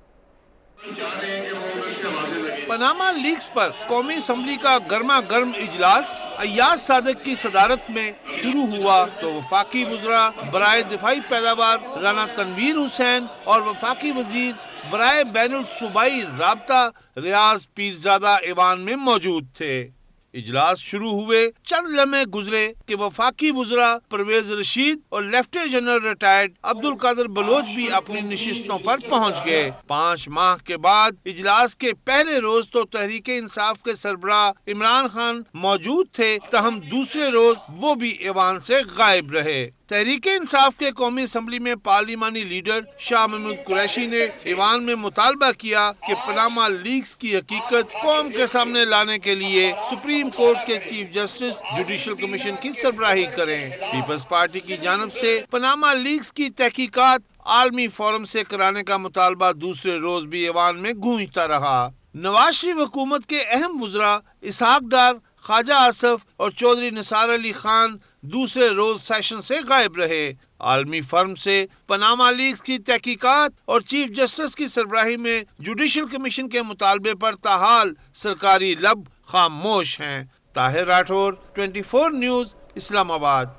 पनामा लीक्स पर कौमी असम्बली का गर्मा गर्म इजलास अय्याज सादिक की सदारत में शुरू हुआ तो वफाकी वज़रा बराए दिफाई पैदावार राना तनवीर हुसैन और वफाकी वजीर बराए बैनुल सूबाई राब्ता रियाज पीरजादा ऐवान में मौजूद थे। इजलास शुरू हुए चंद लम्हे गुजरे कि वफाकी वज़रा परवेज रशीद और lieutenant general retired Abdul Qadir Baloch भी अपनी नशिस्तों पर पहुंच गए। 5 माह के बाद इजलास के पहले रोज तो तहरीक इंसाफ के सरबराह इमरान खान मौजूद थे, तहम दूसरे रोज वो भी ऐवान से गायब रहे। तहरीक इंसाफ के कौमी असम्बली में पार्लिमानी लीडर शाह महमूद कुरैशी ने ऐवान में मुतालबा किया कि पनामा लीक्स की हकीकत कौम के सामने लाने के लिए सुप्रीम कोर्ट के चीफ जस्टिस जुडिशल कमीशन की सरबराही करें। पीपल्स पार्टी की जानब से पनामा लीक्स की तहकीकात आलमी फोरम से कराने का मुतालबा दूसरे रोज भी ऐवान में गूंजता रहा। नवाज शरीफ हुकूमत के अहम वज़रा इसहाक डार, ख्वाजा आसफ और चौधरी निसार अली खान दूसरे रोज सेशन से गायब रहे। आलमी फर्म से पनामा लीक्स की तहकीकात और चीफ जस्टिस की सरबराही में जुडिशल कमीशन के मुतालबे पर ताहाल सरकारी लब खामोश हैं। ताहिर राठौर, 24 न्यूज, इस्लामाबाद।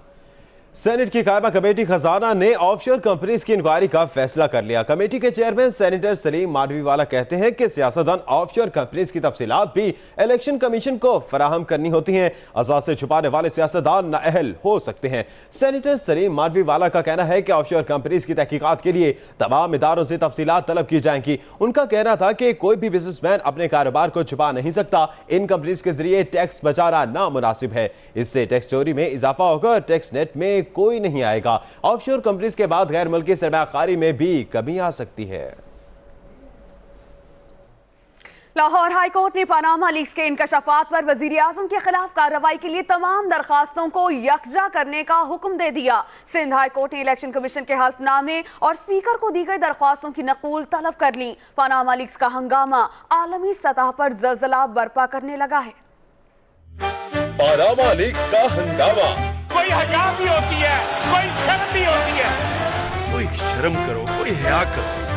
सेनेट की कायमा कमेटी खजाना ने ऑफशोर कंपनीज की इंक्वायरी का फैसला कर लिया। कमेटी के चेयरमैन सेनेटर सलीम माडवीवाला कहते हैं कि सियासतदान ऑफशोर कंपनीज की तफसीलात भी इलेक्शन कमीशन को फराहम करनी होती हैं। अज़ा से छुपाने वाले सियासतदान नाअहल हो सकते हैं। सेनेटर सलीम माडवीवाला का कहना है कि ऑफशोर कंपनीज की तहकीकात के लिए तमाम इदारों से तफसीलात तलब की जाएंगी। उनका कहना था कि कोई भी बिजनेसमैन अपने कारोबार को छुपा नहीं सकता। इन कंपनीज के जरिए टैक्स बचाना नामुनासिब है। इससे टैक्स चोरी में इजाफा होकर टैक्स नेट में कोई नहीं आएगा। ऑफशोर कंपनीज के बाद गैर मुल्की सरमायाकारी में भी कमी आ सकती है। लाहौर हाई कोर्ट ने पनामा लीक्स के इंकशाफात पर वजीर आजम के खिलाफ कार्रवाई के लिए तमाम दरखास्तों को यकजा करने का हुक्म दे दिया। सिंध हाई कोर्ट ने इलेक्शन कमीशन के हल्फनामे और स्पीकर को दी गई दरख्वास्तों की नकूल तलब कर ली। पनामा लीक्स का हंगामा आलमी सतह पर जलजला बर्पा करने लगा है। पनामा लीक्स का हंगामा, कोई हया भी होती है, कोई शर्म भी होती है। कोई शर्म करो, कोई हया करो।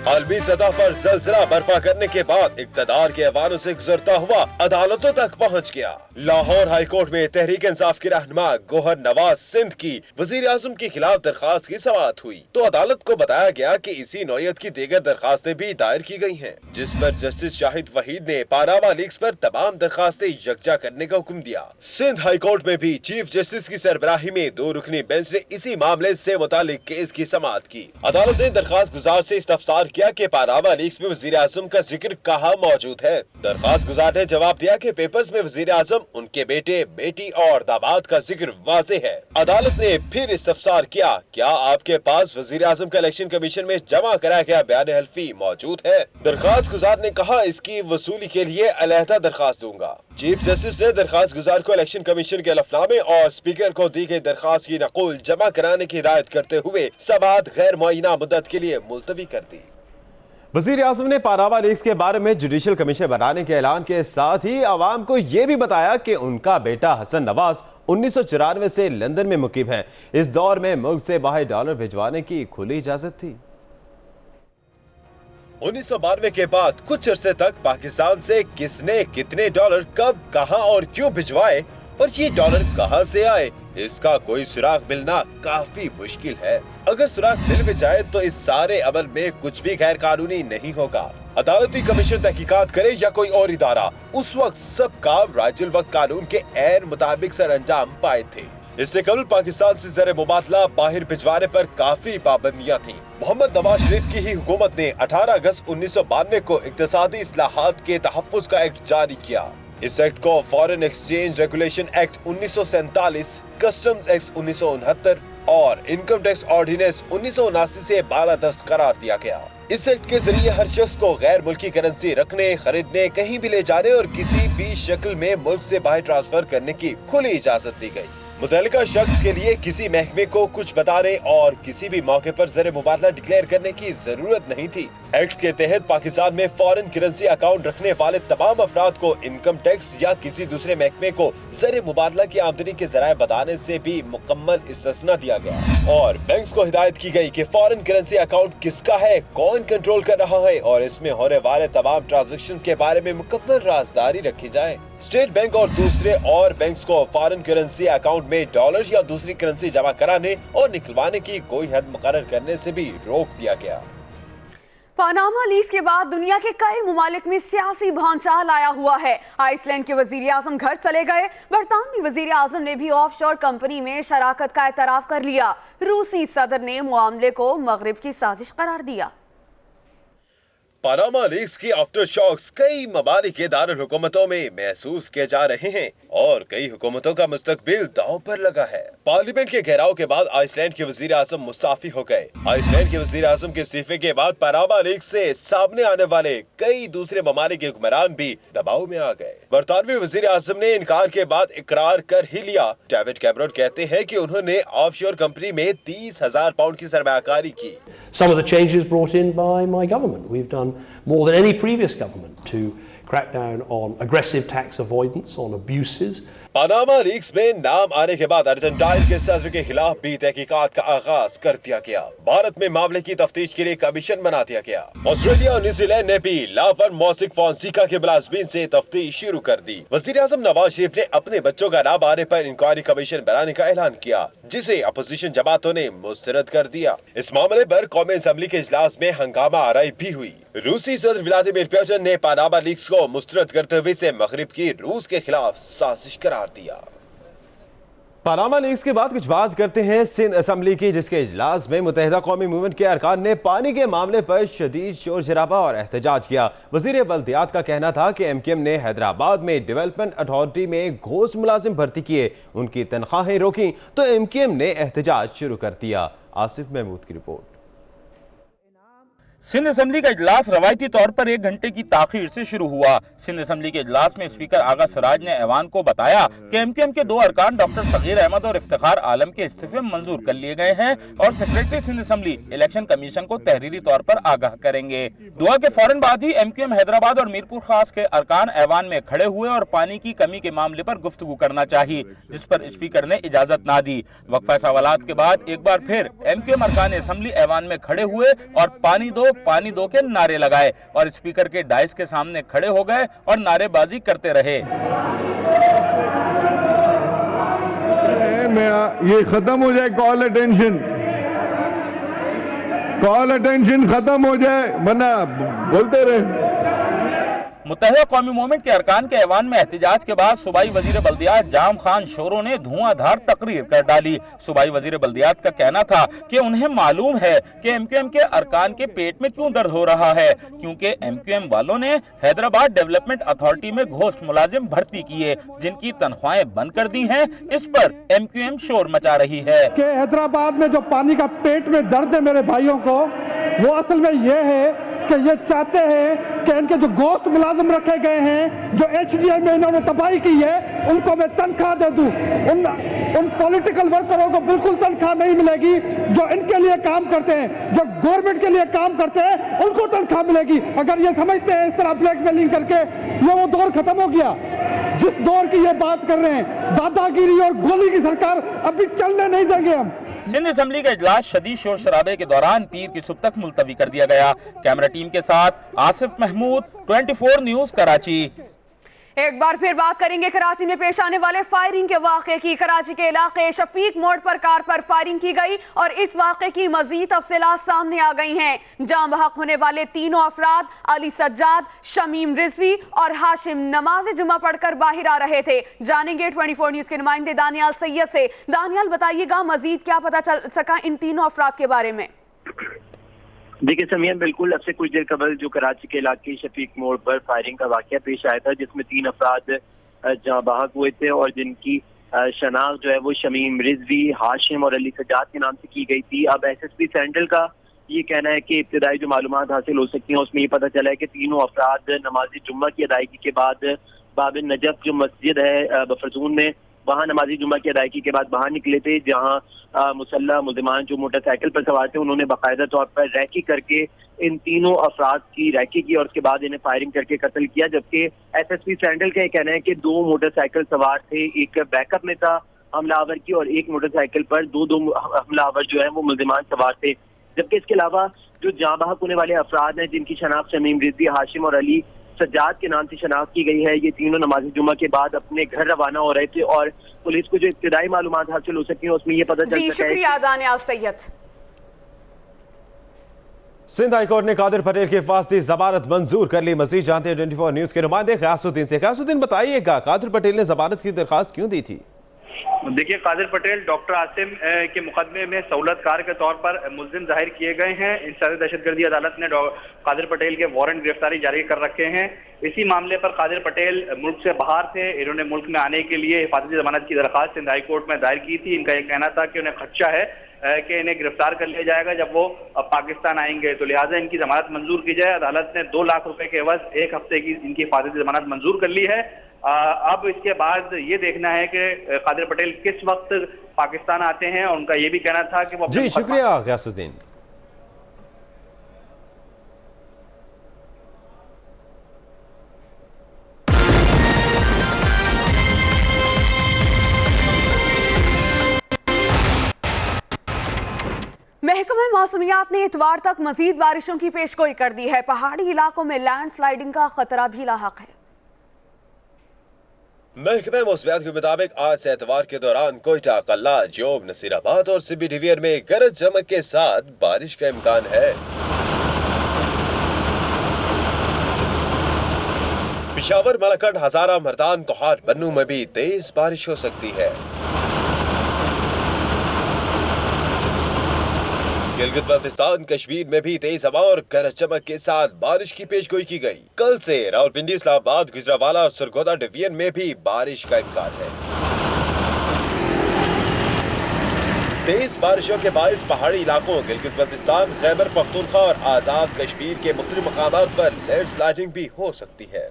आलमी सतह पर जलजला बर्पा करने के बाद इक्तदार के ऐवानों से गुजरता हुआ अदालतों तक पहुंच गया। लाहौर हाई कोर्ट में तहरीक इंसाफ की रहनुमा गोहर नवाज सिंध की वजीर आजम के खिलाफ दरखास्त की समाअत हुई तो अदालत को बताया गया कि इसी नौयत की दीगर दरखास्तें भी दायर की गई हैं, जिस पर जस्टिस शाहिद वहीद ने पनामा लीक्स पर तमाम दरखास्तें यकजा करने का हुक्म दिया। सिंध हाई कोर्ट में भी चीफ जस्टिस की सरबराही में 2 रुकनी बेंच ने इसी मामले से मुतालिक केस की समाअत की। अदालत ने दरखास्त गुजार से इस्तफसार किया कि पनामा लीक्स में वजीर आजम का जिक्र कहाँ मौजूद है। दरखास्त गुजार ने जवाब दिया कि पेपर्स में वजीर आजम, उनके बेटे, बेटी और दामाद का जिक्र वाज़ेह है। अदालत ने फिर इस्तफसार किया, क्या आपके पास वजीर आजम का इलेक्शन कमीशन में जमा कराया गया बयान हल्फी मौजूद है? दरखास्त गुजार ने कहा, इसकी वसूली के लिए अलहदा दरखास्त दूंगा। चीफ जस्टिस ने दरखास्त गुजार को इलेक्शन कमीशन के हलफनामे और स्पीकर को दी गई दरखास्त की नकूल जमा कराने की हिदायत करते हुए समाअत गैर मुअय्यना मुद्दत के लिए मुलतवी कर दी। वजीर आजम ने पनामा लीक्स के बारे में जुडिशल कमीशन बनाने के ऐलान के साथ ही आवाम को यह भी बताया कि उनका बेटा हसन नवाज 1994 से लंदन में मुकीम है। इस दौर में मुल्क से बाहर डॉलर भिजवाने की खुली इजाजत थी। 1992 के बाद कुछ अरसे तक पाकिस्तान से किसने कितने डॉलर कब, कहां और क्यों भिजवाए और ये डॉलर कहां से आए, इसका कोई सुराग मिलना काफी मुश्किल है। अगर सुराग मिल भी जाए तो इस सारे अमल में कुछ भी गैर कानूनी नहीं होगा। अदालती कमीशन तहकीकात करे या कोई और इदारा, उस वक्त सब काम राजुल वक्त कानून के ऐन मुताबिक सर अंजाम पाए थे। इससे कबल पाकिस्तान से ज़र मुबादला बाहर भिजवाने पर काफी पाबंदियां थीं। मोहम्मद नवाज शरीफ की ही हुकूमत ने 18 अगस्त 1992 को इक्तिसादी इस्लाहात के तहफ़्फ़ुज़ का एक्ट जारी किया। इस एक्ट को foreign exchange regulation act 1947, customs act 1969 और इनकम टैक्स ऑर्डिनेंस 1979 से बालादस्त करार दिया गया। इस एक्ट के जरिए हर शख्स को गैर मुल्की करेंसी रखने, खरीदने, कहीं भी ले जाने और किसी भी शक्ल में मुल्क से बाहर ट्रांसफर करने की खुली इजाजत दी गई। मुतल्लिका शख्स के लिए किसी महकमे को कुछ बताने और किसी भी मौके पर ज़र मुबादला डिक्लेयर करने की जरूरत नहीं थी। एक्ट के तहत पाकिस्तान में फॉरेन करेंसी अकाउंट रखने वाले तमाम अफराद को इनकम टैक्स या किसी दूसरे महकमे को ज़र मुबादला की आमदनी के जराए बताने से भी मुकम्मल इस्तिस्ना दिया गया और बैंक्स को हिदायत की गई कि फॉरेन करेंसी अकाउंट किसका है, कौन कंट्रोल कर रहा है और इसमें होने वाले तमाम ट्रांजेक्शन के बारे में मुकम्मल राजदारी रखी जाए। स्टेट बैंक और दूसरे और बैंक्स को फॉरेन करेंसी अकाउंट में डॉलर या दूसरी करेंसी जमा कराने और निकलवाने की कोई हद मुकर्रर करने से भी रोक दिया गया। पनामा लीक्स के बाद दुनिया के कई मुमालिक में सियासी भौचाल आया हुआ है। आइसलैंड के वजीर आजम घर चले गए। बरतानवी वजीर आजम ने भी ऑफशोर कंपनी में शराकत का एतराफ कर लिया। रूसी सदर ने मामले को मगरिब की साजिश करार दिया। पनामा लीक्स की आफ्टर शॉक्स कई ममालिक के दारुल हुकूमतों में महसूस किए जा रहे हैं और कई हुकूमतों का मुस्तकबिल दांव पर लगा है। पार्लियामेंट के घेराव के बाद आइसलैंड के वजीर आजम मुस्ताफी हो गए। आइसलैंड के वजीर आजम के इस्तीफे के बाद पनामा लीक्स से सामने आने वाले कई दूसरे ममालिक के हुक्मरान भी दबाव में आ गए। बरतानवी वजीर आजम ने इनकार के बाद इकरार कर ही लिया। डेविड कैमरन कहते हैं कि उन्होंने ऑफशोर कंपनी में 30,000 पाउंड की सरमायाकारी की। Some of the changes brought in by my government. We've done more than any previous government to crack down on aggressive tax avoidance, on abuses. Panama leaks में नाम आने के बाद अर्जेंटाइन के सदर के खिलाफ भी तहकीकात का आगाज कर दिया गया। भारत में मामले की तफ्तीश के लिए कमीशन बना दिया गया। ऑस्ट्रेलिया और न्यूजीलैंड ने भी लॉ फर्म मोसिक फोंसेका के मुलाजिमीन से तफ्तीश शुरू कर दी। वजीर आजम नवाज शरीफ ने अपने बच्चों का नाम आने पर इंक्वायरी कमीशन बनाने का ऐलान किया, जिसे अपोजिशन जमातों ने मुस्तरद कर दिया। इस मामले पर कौमी असेंबली के इजलास में हंगामा आराई भी हुई। रूसी सदर व्लादिमीर पुतिन ने पनामा लीक्स को मुस्तरद करते हुए इसे मगरिब की रूस के खिलाफ साजिश करार दिया। पनामा लीक्स के बाद कुछ बात करते हैं सिंध असेंबली की, जिसके इजलास में मुत्तहिदा कौमी मूवमेंट के अरकान ने पानी के मामले पर शदीद शोर शराबा और एहतजाज किया। वजीर बल्दियात का कहना था कि MQM ने हैदराबाद में डेवलपमेंट अथॉरिटी में घोस्ट मुलाजिम भर्ती किए, उनकी तनख्वाहें रोकी तो MQM ने एहतजाज शुरू कर दिया। आसिफ महमूद की रिपोर्ट। सिंध असेंबली का इजलास रवायती तौर पर 1 घंटे की ताखीर से शुरू हुआ। सिंध असेंबली के इजलास में स्पीकर आगा सिराज ने ऐवान को बताया कि MQM के 2 अरकान डॉक्टर सगीर अहमद और इफ्तिखार आलम के इस्तीफे मंजूर कर लिए गए हैं और secretary Sindh assembly election commission को तहरीरी तौर पर आगाह करेंगे। दुआ के फौरन बाद ही MQM हैदराबाद और मीरपुर खास के अरकान ऐवान में खड़े हुए और पानी की कमी के मामले पर गुफ्तगू करना चाहिए, जिस पर स्पीकर ने इजाजत ना दी। वक्फा सवालात के बाद एक बार फिर MQM अरकान असेंबली ऐवान में खड़े हुए और पानी दो के नारे लगाए और स्पीकर के डाइस के सामने खड़े हो गए और नारेबाजी करते रहे। ये खत्म हो जाए, कॉल अटेंशन खत्म हो जाए, वरना बोलते रहे। मुत्तहिदा कौमी मूवमेंट के अरकान के ऐवान में एहतजाज के बाद सूबाई वजीर बल्दियात जाम खान शोरो ने धुआंधार तकरीर कर डाली। सूबाई वजीर बल्दियात का कहना था कि उन्हें मालूम है कि MQM के अरकान के पेट में क्यों दर्द हो रहा है, क्योंकि MQM वालों ने हैदराबाद डेवलपमेंट अथॉरिटी में घोस्ट मुलाजिम भर्ती किए, जिनकी तनख्वाहें बंद कर दी हैं। इस पर MQM शोर मचा रही है कि हैदराबाद में जो पानी का पेट में दर्द है मेरे भाइयों को, वो असल में ये है कि ये चाहते हैं कि इनके जो गोश्त मुलाजिम रखे गए हैं, जो HDI में इन्होंने तबाही की है, उनको मैं तनख्वाह दे दूं। उन पॉलिटिकल वर्करों को बिल्कुल तनख्वाह नहीं मिलेगी। जो इनके लिए काम करते हैं, जो गवर्नमेंट के लिए काम करते हैं, उनको तनख्वाह मिलेगी। अगर ये समझते हैं इस तरह ब्लैकमेलिंग करके, ये वो दौर खत्म हो गया जिस दौर की ये बात कर रहे हैं। दादागिरी और गोली की सरकार अभी चलने नहीं देंगे हम। सिंध असेंबली का इजलास शदीद शोर शराबे के दौरान पीर की सुबह तक मुलतवी कर दिया गया। कैमरा टीम के साथ आसिफ महमूद, 24 न्यूज कराची। एक बार फिर बात करेंगे कराची में पेश आने वाले फायरिंग के वाक़े की। कराची के इलाके शफीक मोड़ पर कार पर फायरिंग की गई और इस वाक़े की मजीद तफसीलात सामने आ गई हैं। जान बहक होने वाले तीनों अफराद अली सज्जाद, शमीम रिजवी और हाशिम नमाज जुमा पढ़कर बाहर आ रहे थे। जानेंगे 24 न्यूज के नुमाइंदे दानियाल सैयद से। दानियाल, बताइएगा मजीद क्या पता चल सका इन तीनों अफराद के बारे में? देखिए समीन, बिल्कुल अब से कुछ देर कबल जो कराची के इलाके शफीक मोड़ पर फायरिंग का वाकया पेश आया था, जिसमें 3 अफराद जहाँ बहक हुए थे और जिनकी शनाख्त जो है वो शमीम रिजवी, हाशिम और अली सज्जाद के नाम से की गई थी। अब SSP सेंट्रल का ये कहना है कि इब्तिदाई जो मालूमात हासिल हो सकती हैं उसमें ये पता चला है कि तीनों अफराद नमाज जुम्मा की अदायगी के बाद बाब नजफ जो मस्जिद है बफरजून में, वहाँ नमाजी जुम्मा की अदायगी के बाद बाहर निकले थे, जहाँ मुसल्लह मुल्ज़िमान जो मोटरसाइकिल पर सवार थे उन्होंने बाकायदा तौर पर रैकी करके इन तीनों अफराद की रैकी की और उसके बाद इन्हें फायरिंग करके कत्ल किया। जबकि SSP सेंट्रल का कहना है कि 2 मोटरसाइकिल सवार थे, एक बैकअप में था हमलावर की और एक मोटरसाइकिल पर दो हमलावर जो है वो मुल्ज़िमान सवार थे। जबकि इसके अलावा जो जाँ बहक होने वाले अफराद हैं जिनकी शनाख्त शमीम रिजवी, हाशिम और अली सज्जाद के नाम से शनाख्त की गई है, ये तीनों नमाज़ी जुम्मा के बाद अपने घर रवाना हो रहे थे और पुलिस को जो इब्तिदाई मालूमात हासिल हो सकती है उसमें ये पता चल सका है। शुक्रिया दानियाल सैयद। सिंध हाईकोर्ट ने कादिर पटेल की हिफाजती जमानत मंजूर कर ली। मजीद जानते हैं 24 न्यूज के नुमाइंदे गयासुद्दीन से। गयासुद्दीन, बताइएगा कादिर पटेल ने जमानत की दरखास्त क्यों दी थी? देखिए, कादिर पटेल डॉक्टर आसिम के मुकदमे में सहूलतकार के तौर पर मुल्जिम जाहिर किए गए हैं। इंसानी दहशतगर्दी अदालत ने कादिर पटेल के वारंट गिरफ्तारी जारी कर रखे हैं। इसी मामले पर कादिर पटेल मुल्क से बाहर थे। इन्होंने मुल्क में आने के लिए हिफाजती जमानत की दरखास्त सिंध हाई कोर्ट में दायर की थी। इनका यह कहना था कि उन्हें खदशा है कि इन्हें गिरफ्तार कर लिया जाएगा जब वो पाकिस्तान आएंगे, तो लिहाजा इनकी जमानत मंजूर की जाए। अदालत ने 2 लाख रुपए के एवज 1 हफ्ते की इनकी हिफाजती जमानत मंजूर कर ली है। अब इसके बाद ये देखना है कि कादिर पटेल किस वक्त पाकिस्तान आते हैं और उनका ये भी कहना था कि वो जी शुक्रिया गयासुद्दीन। मौसमियात ने इतवार तक मजीद बारिशों की पेशगोई कर दी है। पहाड़ी इलाकों में लैंडस्लाइडिंग का खतरा भी लाहक है। महकमे मौसमियात के मुताबिक आज से एतवार के दौरान कोयटा, कल्ला, जोब, नसीराबाद और सिबी डिवीजन में गरज चमक के साथ बारिश का इम्कान है। पिशावर, मलकट, हजारा, मर्दान, कोहार, बन्नू में भी तेज बारिश हो सकती है। गिलगित बल्तिस्तान, कश्मीर में भी तेज हवा और गरज चमक के साथ बारिश की पेशगोई की गई। कल से रावलपिंडी, इस्लामाबाद, गुजरांवाला और सरगोदा डिवीजन में भी बारिश का इम्कान है। तेज बारिशों के बायस पहाड़ी इलाकों गिलगित बल्तिस्तान, खैबर पख्तूनख्वा और आजाद कश्मीर के मुख्तलिफ मकामात पर लैंडस्लाइडिंग भी हो सकती है।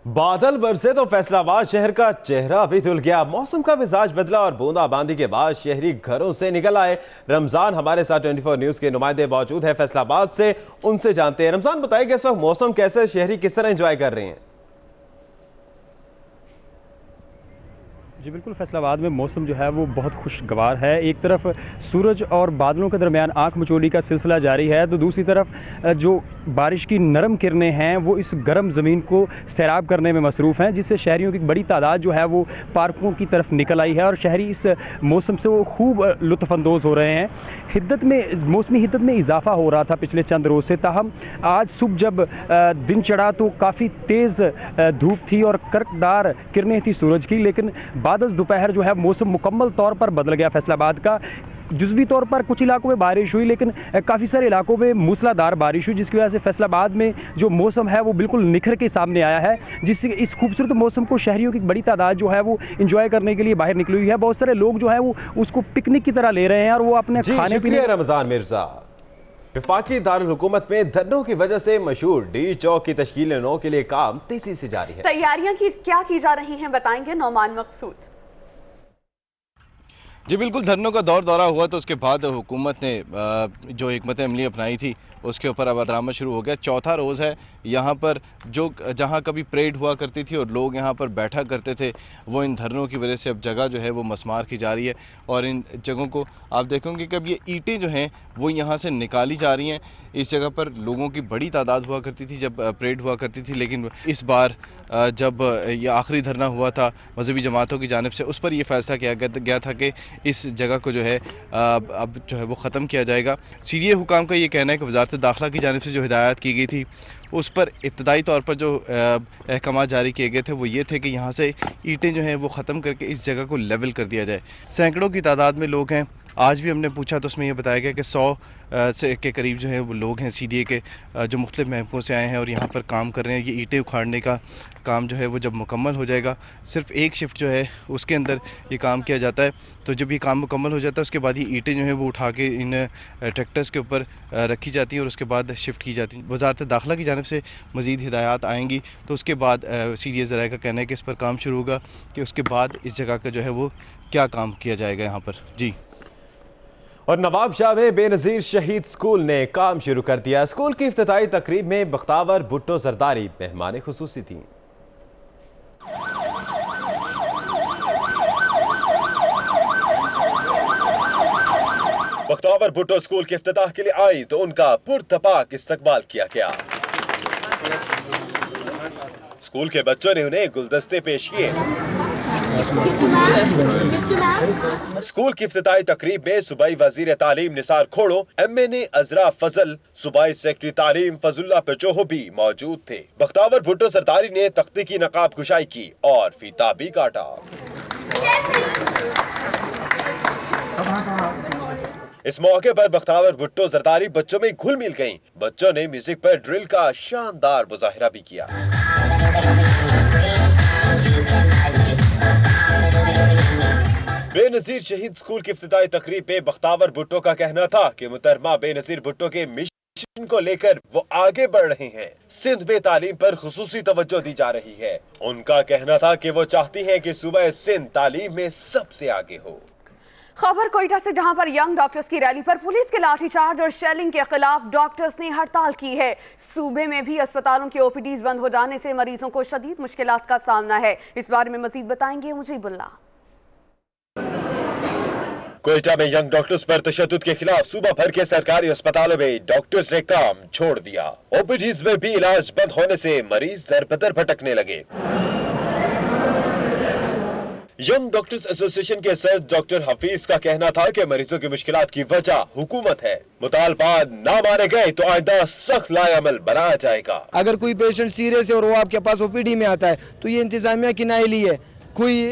बादल बरसे तो फैसलाबाद शहर का चेहरा भी धुल गया। मौसम का मिजाज बदला और बूंदाबांदी के बाद शहरी घरों से निकल आए। रमजान हमारे साथ 24 न्यूज के नुमाइंदे मौजूद है फैसलाबाद से, उनसे जानते हैं। रमजान, बताइए कि इस वक्त मौसम कैसे, शहरी किस तरह एंजॉय कर रहे हैं? जी बिल्कुल, फैसलाबाद में मौसम जो है वो बहुत खुशगवार है। एक तरफ सूरज और बादलों के दरमियान आंख मचोली का सिलसिला जारी है, तो दूसरी तरफ जो बारिश की नरम किरणें हैं वो इस गर्म ज़मीन को सैराब करने में मसरूफ़ हैं, जिससे शहरियों की बड़ी तादाद जो है वो पार्कों की तरफ निकल आई है और शहरी इस मौसम से वो खूब लुत्फ़अंदोज़ हो रहे हैं। मौसमी हिद्दत में इजाफा हो रहा था पिछले चंद रोज़ से, ताहम आज सुबह जब दिन चढ़ा तो काफ़ी तेज़ धूप थी और कर्कदार किरणें थी सूरज की, लेकिन बाद दोपहर जो है मौसम मुकम्मल तौर पर बदल गया फैसलाबाद का। जुज़वी तौर पर कुछ इलाकों में बारिश हुई, लेकिन काफ़ी सारे इलाकों में मूसलाधार बारिश हुई, जिसकी वजह से फैसलाबाद में जो मौसम है वो बिल्कुल निखर के सामने आया है, जिससे इस खूबसूरत मौसम को शहरियों की बड़ी तादाद जो है वो इंजॉय करने के लिए बाहर निकली हुई है। बहुत सारे लोग जो है वो उसको पिकनिक की तरह ले रहे हैं और वो अपने खाने पीने। रमजान मिर्जा, वफाकी दारुल हुकूमत में धरनों की वजह से मशहूर डी चौक की तश्कील 9 के लिए काम तेजी से जारी है। तैयारियां क्या की जा रही हैं, बताएंगे नौमान मकसूद। जी बिल्कुल, धरनों का दौरा हुआ तो उसके बाद हुकूमत ने जो हिकमत अमली अपनाई थी उसके ऊपर अब अमल शुरू हो गया। चौथा रोज़ है यहाँ पर, जो जहाँ कभी परेड हुआ करती थी और लोग यहाँ पर बैठा करते थे, वो इन धरनों की वजह से अब जगह जो है वो मसमार की जा रही है। और इन जगहों को आप देखोगे कि अब ये ईंटें जो हैं वो यहाँ से निकाली जा रही हैं। इस जगह पर लोगों की बड़ी तादाद हुआ करती थी जब परेड हुआ करती थी, लेकिन इस बार जब ये आखिरी धरना हुआ था मजहबी जमातों की जानिब से, उस पर यह फ़ैसला किया गया था कि इस जगह को जो है अब जो है वो ख़त्म किया जाएगा। सीरिया हुकाम का ये कहना है कि वज़ारत दाखिला की जानिब से जो हिदायत की गई थी उस पर इब्तदाई तौर पर जो अहकाम जारी किए गए थे वो ये थे कि यहाँ से ईंटें जो हैं वो ख़त्म करके इस जगह को लेवल कर दिया जाए। सैकड़ों की तादाद में लोग हैं। आज भी हमने पूछा तो उसमें यह बताया गया कि 100 के करीब जो है वो लोग हैं सीडीए के, जो मुख्तलिफ महकमों से आए हैं और यहाँ पर काम कर रहे हैं। ये ईंटें उखाड़ने का काम जो है वो जब मुकम्मल हो जाएगा, सिर्फ एक शिफ्ट जो है उसके अंदर ये काम किया जाता है। तो जब ये काम मुकम्मल हो जाता है उसके बाद ये ईंटें जो हैं वो उठा के इन ट्रैक्टर्स के ऊपर रखी जाती हैं और उसके बाद शिफ्ट की जाती हैं। वज़ारत दाखिला की जानिब से मज़ीद हिदायत आएंगी तो उसके बाद सीडीए ज़राए का कहना है कि इस पर काम शुरू होगा कि उसके बाद इस जगह का जो है वो क्या काम किया जाएगा यहाँ पर। जी। और नवाब शाह में बेनज़ीर शहीद स्कूल ने काम शुरू कर दिया। स्कूल की इफ्तिताई तकरीब में बख्तावर भुट्टो जरदारी मेहमान खुसूसी थी। बख्तावर भुट्टो स्कूल के इफ्तिताह के लिए आई तो उनका पुरतपाक इस्तकबाल किया गया। स्कूल के बच्चों ने उन्हें गुलदस्ते पेश किए। स्कूल की इफ्तिताई तकरीब में सूबाई वजीर तालीम निसार खोड़ो, MNA अजरा फजल, सूबाई सेक्रेटरी तालीम फजुल्ला पेचोहो भी मौजूद थे। बख्तावर भुट्टो सरदारी ने तख्ती की नकाब कुशाई की और फीता भी काटा। इस मौके पर बख्तावर भुट्टो जरदारी बच्चों में घुल मिल गईं। बच्चों ने म्यूजिक पर ड्रिल का शानदार मुजाहिरा भी किया। बेनज़ीर शहीद स्कूल की इफ्तिताई तकरीब पे बख्तावर भुट्टो का कहना था कि मुहतरमा बेनज़ीर भुट्टो के मिशन को लेकर वो आगे बढ़ रहे हैं। सिंध में तालीम पर खुसूसी तवज्जो दी जा रही है। उनका कहना था कि वो चाहती हैं कि सूबा सिंध तालीम में सबसे आगे हो। खबर कोयटा से, जहां पर यंग डॉक्टर्स की रैली पर पुलिस के लाठीचार्ज और शेलिंग के खिलाफ डॉक्टर्स ने हड़ताल की है। सूबे में भी अस्पतालों की ओपीडीज बंद हो जाने से मरीजों को शदीद मुश्किलात का सामना है। इस बारे में मजीद बताएंगे मुजीबुल्लाह। कोयटा में यंग डॉक्टर्स पर तशद्दुद के खिलाफ सूबा भर के सरकारी अस्पतालों में डॉक्टर्स ने काम छोड़ दिया। ओपीडीज में भी इलाज बंद होने से मरीज दर बदर भटकने लगे। यंग डॉक्टर्स एसोसिएशन के सदस्य डॉक्टर हफीज का कहना था कि मरीजों की मुश्किलात की वजह हुकूमत है। मुतालबात ना माने गए तो आइंदा सख्त लाएअमल बनाया जाएगा। अगर कोई पेशेंट सीरियस है और वो आपके पास ओपीडी में आता है तो ये इंतजामिया की नाअहली है, कोई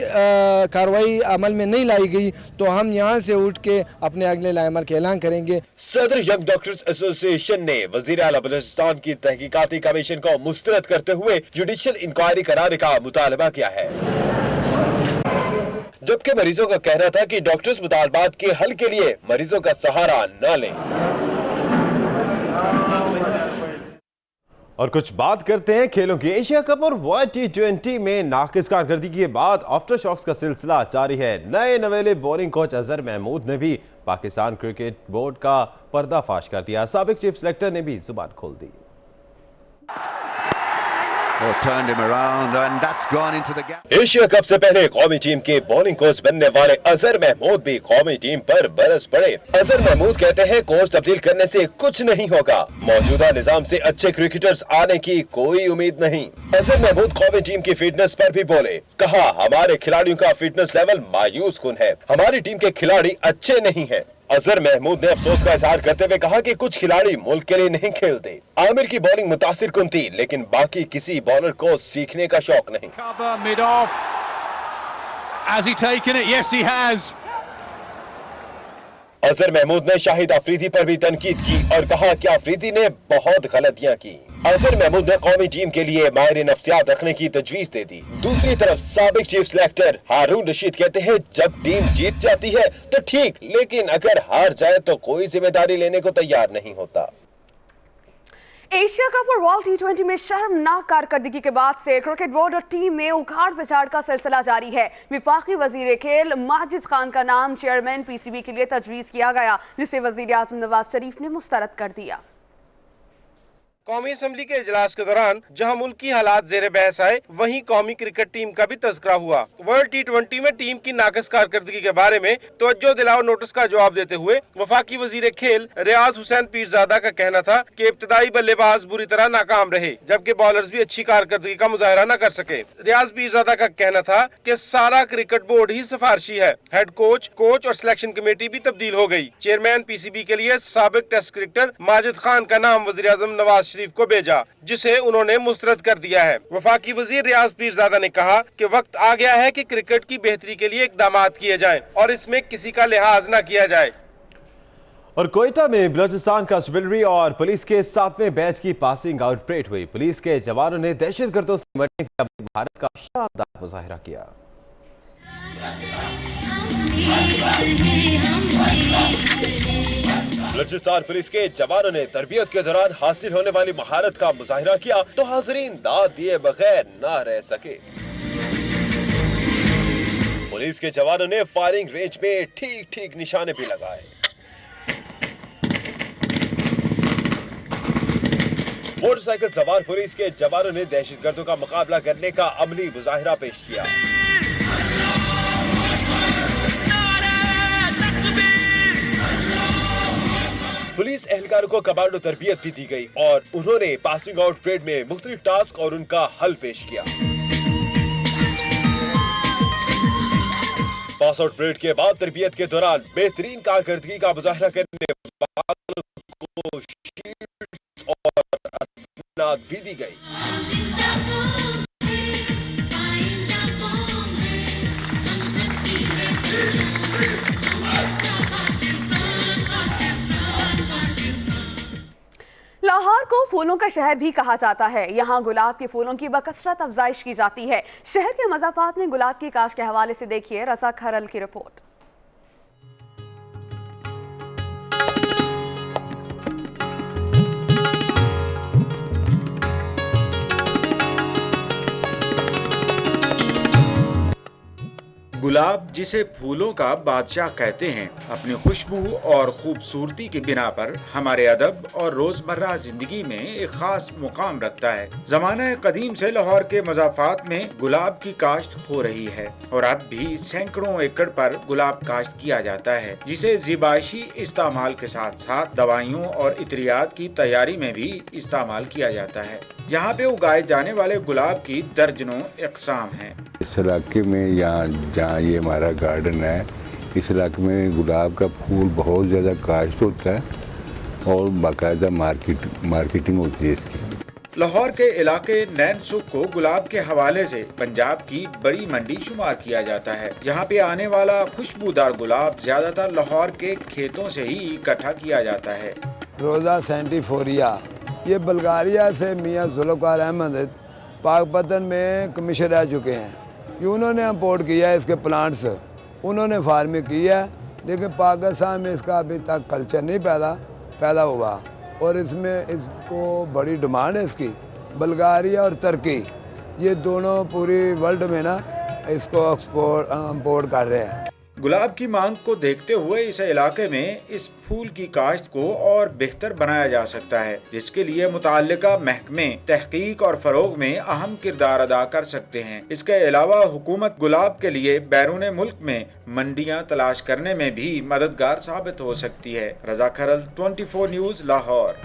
कार्रवाई अमल में नहीं लाई गई तो हम यहाँ से उठ के अपने अगले लाएअमल का ऐलान करेंगे। सदर यंग डॉक्टर्स एसोसिएशन ने वजीर आला बलूचिस्तान की तहकीकाती कमीशन को मुस्तरद करते हुए जुडिशियल इंक्वायरी कराने का मुतालबा किया है, जबकि मरीजों का कहना था कि डॉक्टर्स मुतालबात के हल के लिए मरीजों का सहारा न लें। और कुछ बात करते हैं खेलों की। एशिया कप और वर्ल्ड T20 में नाकिस कारकर्दगी के बाद आफ्टर शॉक्स का सिलसिला जारी है। नए नवेले बॉलिंग कोच अजहर महमूद ने भी पाकिस्तान क्रिकेट बोर्ड का पर्दाफाश कर दिया। साबिक चीफ सेलेक्टर ने भी जुबान खोल दी। एशिया कप से पहले कौमी टीम के बॉलिंग कोच बनने वाले अजहर महमूद भी कौमी टीम पर बरस पड़े। अजहर महमूद कहते हैं कोच तब्दील करने से कुछ नहीं होगा, मौजूदा निजाम से अच्छे क्रिकेटर्स आने की कोई उम्मीद नहीं। अजहर महमूद कौमी टीम की फिटनेस पर भी बोले, कहा हमारे खिलाड़ियों का फिटनेस लेवल मायूस कुन है, हमारी टीम के खिलाड़ी अच्छे नहीं हैं। अजहर महमूद ने अफसोस का इजहार करते हुए कहा कि कुछ खिलाड़ी मुल्क के लिए नहीं खेलते। आमिर की बॉलिंग मुतासिर कुन थी, लेकिन बाकी किसी बॉलर को सीखने का शौक नहीं। अजहर महमूद ने शाहिद अफरीदी पर भी तनकीद की और कहा कि अफरीदी ने बहुत गलतियां की। अजहर महमूद ने कौमी टीम के लिए माहिर नफ्सियात रखने की तजवीज दे दी। दूसरी तरफ साबिक चीफ सेलेक्टर हारून रशीद कहते हैं जब टीम जीत जाती है तो ठीक, लेकिन अगर हार जाए तो कोई जिम्मेदारी लेने को तैयार नहीं होता। एशिया कप और वर्ल्ड T20 में शर्मनाक कारकर्दगी के बाद से क्रिकेट बोर्ड और टीम में उखाड़ पिछाड़ का सिलसिला जारी है। विफाकी वजीर खेल माजिद खान का नाम चेयरमैन PCB के लिए तजवीज किया गया, जिसे वजीर आजम नवाज शरीफ ने मुस्तरद कर दिया। कौमी असम्बली के इजलास के दौरान जहां मुल्की हालात जेर बहस आए, वहीं कौमी क्रिकेट टीम का भी तज़किरा हुआ। वर्ल्ड T20 में टीम की नाक़िस कारकर्दगी के बारे में तवज्जो दिलाओ नोटिस का जवाब देते हुए वफाकी वजीर खेल रियाज हुसैन पीरजादा का कहना था कि इब्तदाई बल्लेबाज बुरी तरह नाकाम रहे, जबकि बॉलर्स भी अच्छी कारकर्दगी का मुजाहरा न कर सके। रियाज पीरजादा का कहना था कि सारा क्रिकेट बोर्ड ही सिफारशी है, हेड कोच, कोच और सिलेक्शन कमेटी भी तब्दील हो गई। चेयरमैन PCB के लिए साबिक टेस्ट क्रिकेटर माजिद खान का नाम वज़ीर आज़म नवाज शरीफ को भेजा, जिसे उन्होंने मुस्तरद कर दिया है। वफाकी वजीर रियाज पीरजादा ने कहा कि वक्त आ गया है कि क्रिकेट की बेहतरी के लिए इक़दामात किए जाएं और इसमें किसी का लिहाज न किया जाए। और कोयटा में बलूचिस्तान कांस्टेबलरी और पुलिस के 7वें बैच की पासिंग आउट परेड हुई। पुलिस के जवानों ने दहशतगर्दों से निपटने के लिए भारत का शानदार मुजाहिरा किया। बलूचिस्तान पुलिस के जवानों ने तरबियत के दौरान हासिल होने वाली महारत का मुजाहिरा किया तो हाज़रीन दाद दिए बगैर न रह सके। पुलिस के जवानों ने फायरिंग रेंज में ठीक ठीक निशाने भी लगाए। मोटरसाइकिल सवार पुलिस के जवानों ने दहशतगर्दों का मुकाबला करने का अमली मुजाहिरा पेश किया। पुलिस एहलकारों को कमांडो तरबियत भी दी गई और उन्होंने पासिंग आउट परेड में मुख्तलिफ टास्क और उनका हल पेश किया। पास आउट परेड के बाद तरबियत के दौरान बेहतरीन कारकर्दगी का मुजाहरा करने वालों को शील्ड्स और असनाद भी दी गई। लाहौर को फूलों का शहर भी कहा जाता है। यहाँ गुलाब के फूलों की बकसरत अफजाइश की जाती है। शहर के मज़ाफ़ात में गुलाब की काश्त के हवाले से देखिए रज़ा खरल की रिपोर्ट। गुलाब, जिसे फूलों का बादशाह कहते हैं, अपनी खुशबू और खूबसूरती की बिना पर हमारे अदब और रोजमर्रा जिंदगी में एक खास मुकाम रखता है। ज़माना कदीम से लाहौर के मज़ाफ़ात में गुलाब की काश्त हो रही है और अब भी सैकड़ों एकड़ पर गुलाब काश्त किया जाता है, जिसे ज़िबाइशी इस्तेमाल के साथ साथ दवाइयों और इत्रियात की तैयारी में भी इस्तेमाल किया जाता है। यहाँ पे उगाए जाने वाले गुलाब की दर्जनों इक़साम हैं। इस इलाके में जहाँ ये हमारा गार्डन है, इस इलाके में गुलाब का फूल बहुत ज़्यादा काश्त होता है और बाकायदा मार्केटिंग होती है इसकी। लाहौर के इलाके नैन सुख को गुलाब के हवाले से पंजाब की बड़ी मंडी शुमार किया जाता है। यहाँ पे आने वाला खुशबूदार गुलाब ज्यादातर लाहौर के खेतों से ही इकट्ठा किया जाता है। रोज़ा सेंटिफोरिया, ये बल्गारिया से मियाँ जुल्फ़िकार अहमद पाकपतन में कमीशन रह चुके हैं। ये उन्होंने इम्पोर्ट किया है इसके प्लांट्स, उन्होंने फार्मिंग की है, लेकिन पाकिस्तान में इसका अभी तक कल्चर नहीं पैदा हुआ और इसमें इसको बड़ी डिमांड है इसकी। बल्गारिया और तुर्की, ये दोनों पूरी वर्ल्ड में ना इसको इम्पोर्ट कर रहे हैं। गुलाब की मांग को देखते हुए इस इलाके में इस फूल की काश्त को और बेहतर बनाया जा सकता है, जिसके लिए मुताल्लिका महकमे तहकीक और फरोग में अहम किरदार अदा कर सकते हैं। इसके अलावा हुकूमत गुलाब के लिए बैरून मुल्क में मंडियां तलाश करने में भी मददगार साबित हो सकती है। रजा खरल, 24 न्यूज़, लाहौर।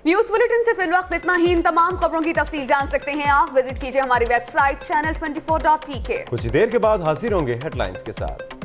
न्यूज बुलेटिन से फिलवक्त इतना ही। इन तमाम खबरों की तफसील जान सकते हैं आप। विजिट कीजिए हमारी वेबसाइट channel24.pk। कुछ देर के बाद हाजिर होंगे हेडलाइंस के साथ।